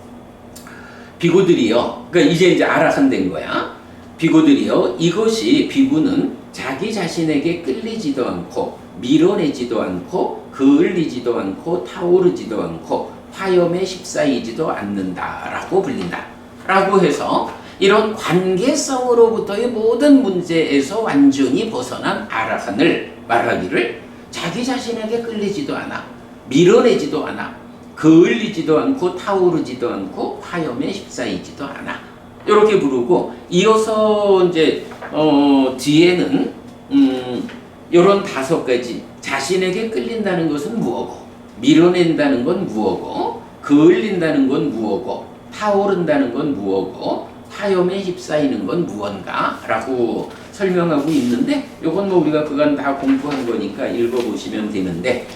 비구들이여, 그러니까 이제 아라칸된 거야. 비구들이여, 이것이 비구는 자기 자신에게 끌리지도 않고 밀어내지도 않고 그을리지도 않고 타오르지도 않고 화염에 휩싸이지도 않는다라고 불린다 라고 해서 이런 관계성으로부터의 모든 문제에서 완전히 벗어난 아라칸을 말하기를 자기 자신에게 끌리지도 않아, 밀어내지도 않아, 그을리지도 않고 타오르지도 않고 화염에 휩싸이지도 않아, 이렇게 부르고, 이어서 이제 뒤에는 이런 5가지 자신에게 끌린다는 것은 무엇고, 밀어낸다는 건 무엇고, 그을린다는 건 무엇고, 타오른다는 건 무엇고, 화염에 휩싸이는 건 무언가 라고 설명하고 있는데, 요건 뭐 우리가 그간 다 공부한 거니까 읽어보시면 되는데,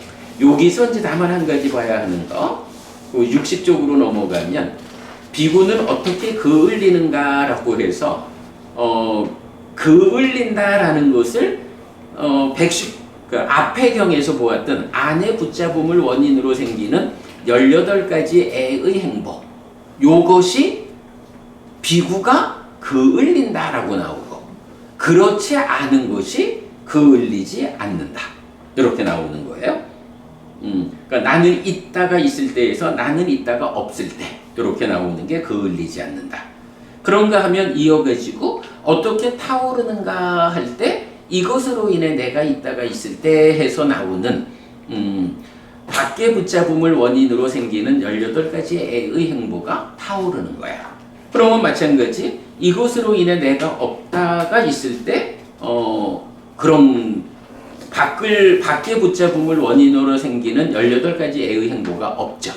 여기서 이제 다만 한 가지 봐야 하는 거, 60쪽으로 넘어가면 비구는 어떻게 그을리는가 라고 해서 그을린다라는 것을 그 앞의 경에서 보았던 안에 붙잡음을 원인으로 생기는 18가지 애의 행보, 요것이 비구가 그을린다라고 나오고, 그렇지 않은 것이 그을리지 않는다, 이렇게 나오는 거예요. 그러니까 나는 있다가 있을 때에서 나는 있다가 없을 때, 이렇게 나오는 게 그을리지 않는다. 그런가 하면 이어가지고 어떻게 타오르는가 할 때, 이것으로 인해 내가 있다가 있을 때 해서 나오는 밖에 붙잡음을 원인으로 생기는 18가지 애의 행보가 타오르는 거야. 그러면 마찬가지 이것으로 인해 내가 없다가 있을 때 그런 밖에 붙잡음을 원인으로 생기는 18가지 애의 행보가 없죠.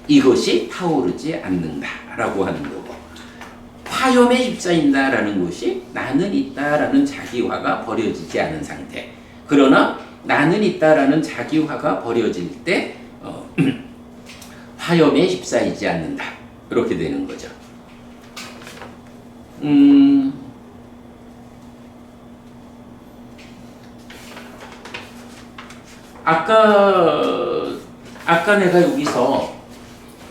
이것이 타오르지 않는다라고 하는 거고, 화염에 휩싸인다라는 것이 나는 있다라는 자기화가 버려지지 않은 상태. 그러나 나는 있다라는 자기화가 버려질 때 화염에 휩싸이지 않는다, 이렇게 되는 거죠. 아까 내가 여기서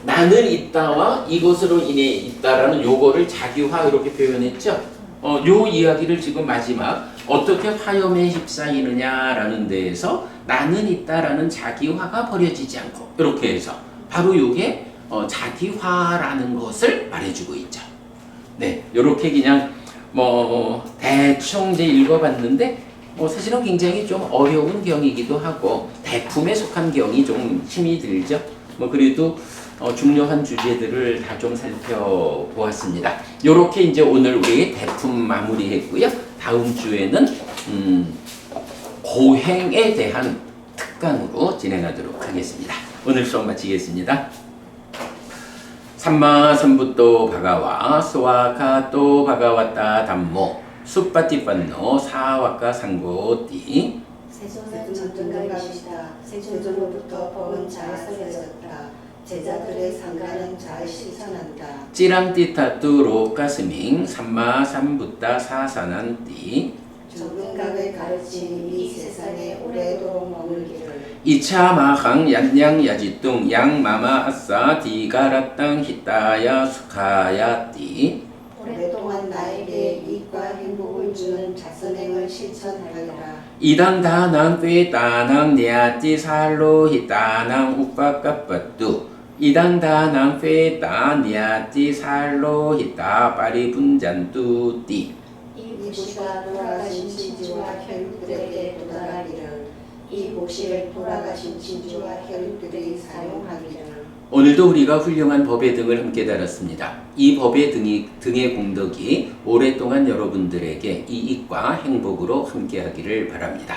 나는 있다와 이것으로 인해 있다라는 요거를 자기화 이렇게 표현했죠. 요 이야기를 지금 마지막 어떻게 화염에 휩싸이느냐라는 데에서 나는 있다라는 자기화가 버려지지 않고, 이렇게 해서 바로 요게 자기화라는 것을 말해주고 있죠. 네, 요렇게 그냥 대충 이제 읽어봤는데, 사실은 굉장히 좀 어려운 경이기도 하고 대품에 속한 경이 좀 힘이 들죠. 그래도 중요한 주제들을 다 좀 살펴보았습니다. 요렇게 이제 오늘 우리 대품 마무리했고요. 다음 주에는 고행에 대한 특강으로 진행하도록 하겠습니다. 오늘 수업 마치겠습니다. 삼마삼부토 바가와 소와카토 바가와타 담모 숫바티판노 사와카 상고띠. 세존은 전능가이시다. 세존으로부터 법은 잘 설려졌다. 제자들의 상가는 잘 실천한다. 찌랑띠타뚜 로카스밍 삼마삼부타 사사난띠. 전능각을 가르친 이 세상에 오래도록 머물기를. 이차마항 얀양야지뚱 양마마 아싸 디가라땅 히타야 수카야띠. 오랫동안 나에게 이익과 행복을 주는 자선행을 실천하리라. 이당다낭 꾀다낭 니아띠 살로 히타낭 우빠까빠뚜. 이당다낭 꾀다 니아띠 살로 히타 빠리분잔뚜띠. 이 묵시가 돌아가신 진주와 혈육들에게 도달하기를. 이 묵시를 돌아가신 진주와 혈육들이 사용하기를. 오늘도 우리가 훌륭한 법의 등을 함께 달았습니다. 이 법의 등의 공덕이 오랫동안 여러분들에게 이익과 행복으로 함께하기를 바랍니다.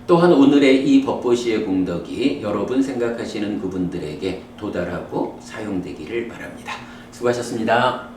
또한 오늘의 이 법보시의 공덕이 여러분 생각하시는 그분들에게 도달하고 사용되기를 바랍니다. 수고하셨습니다.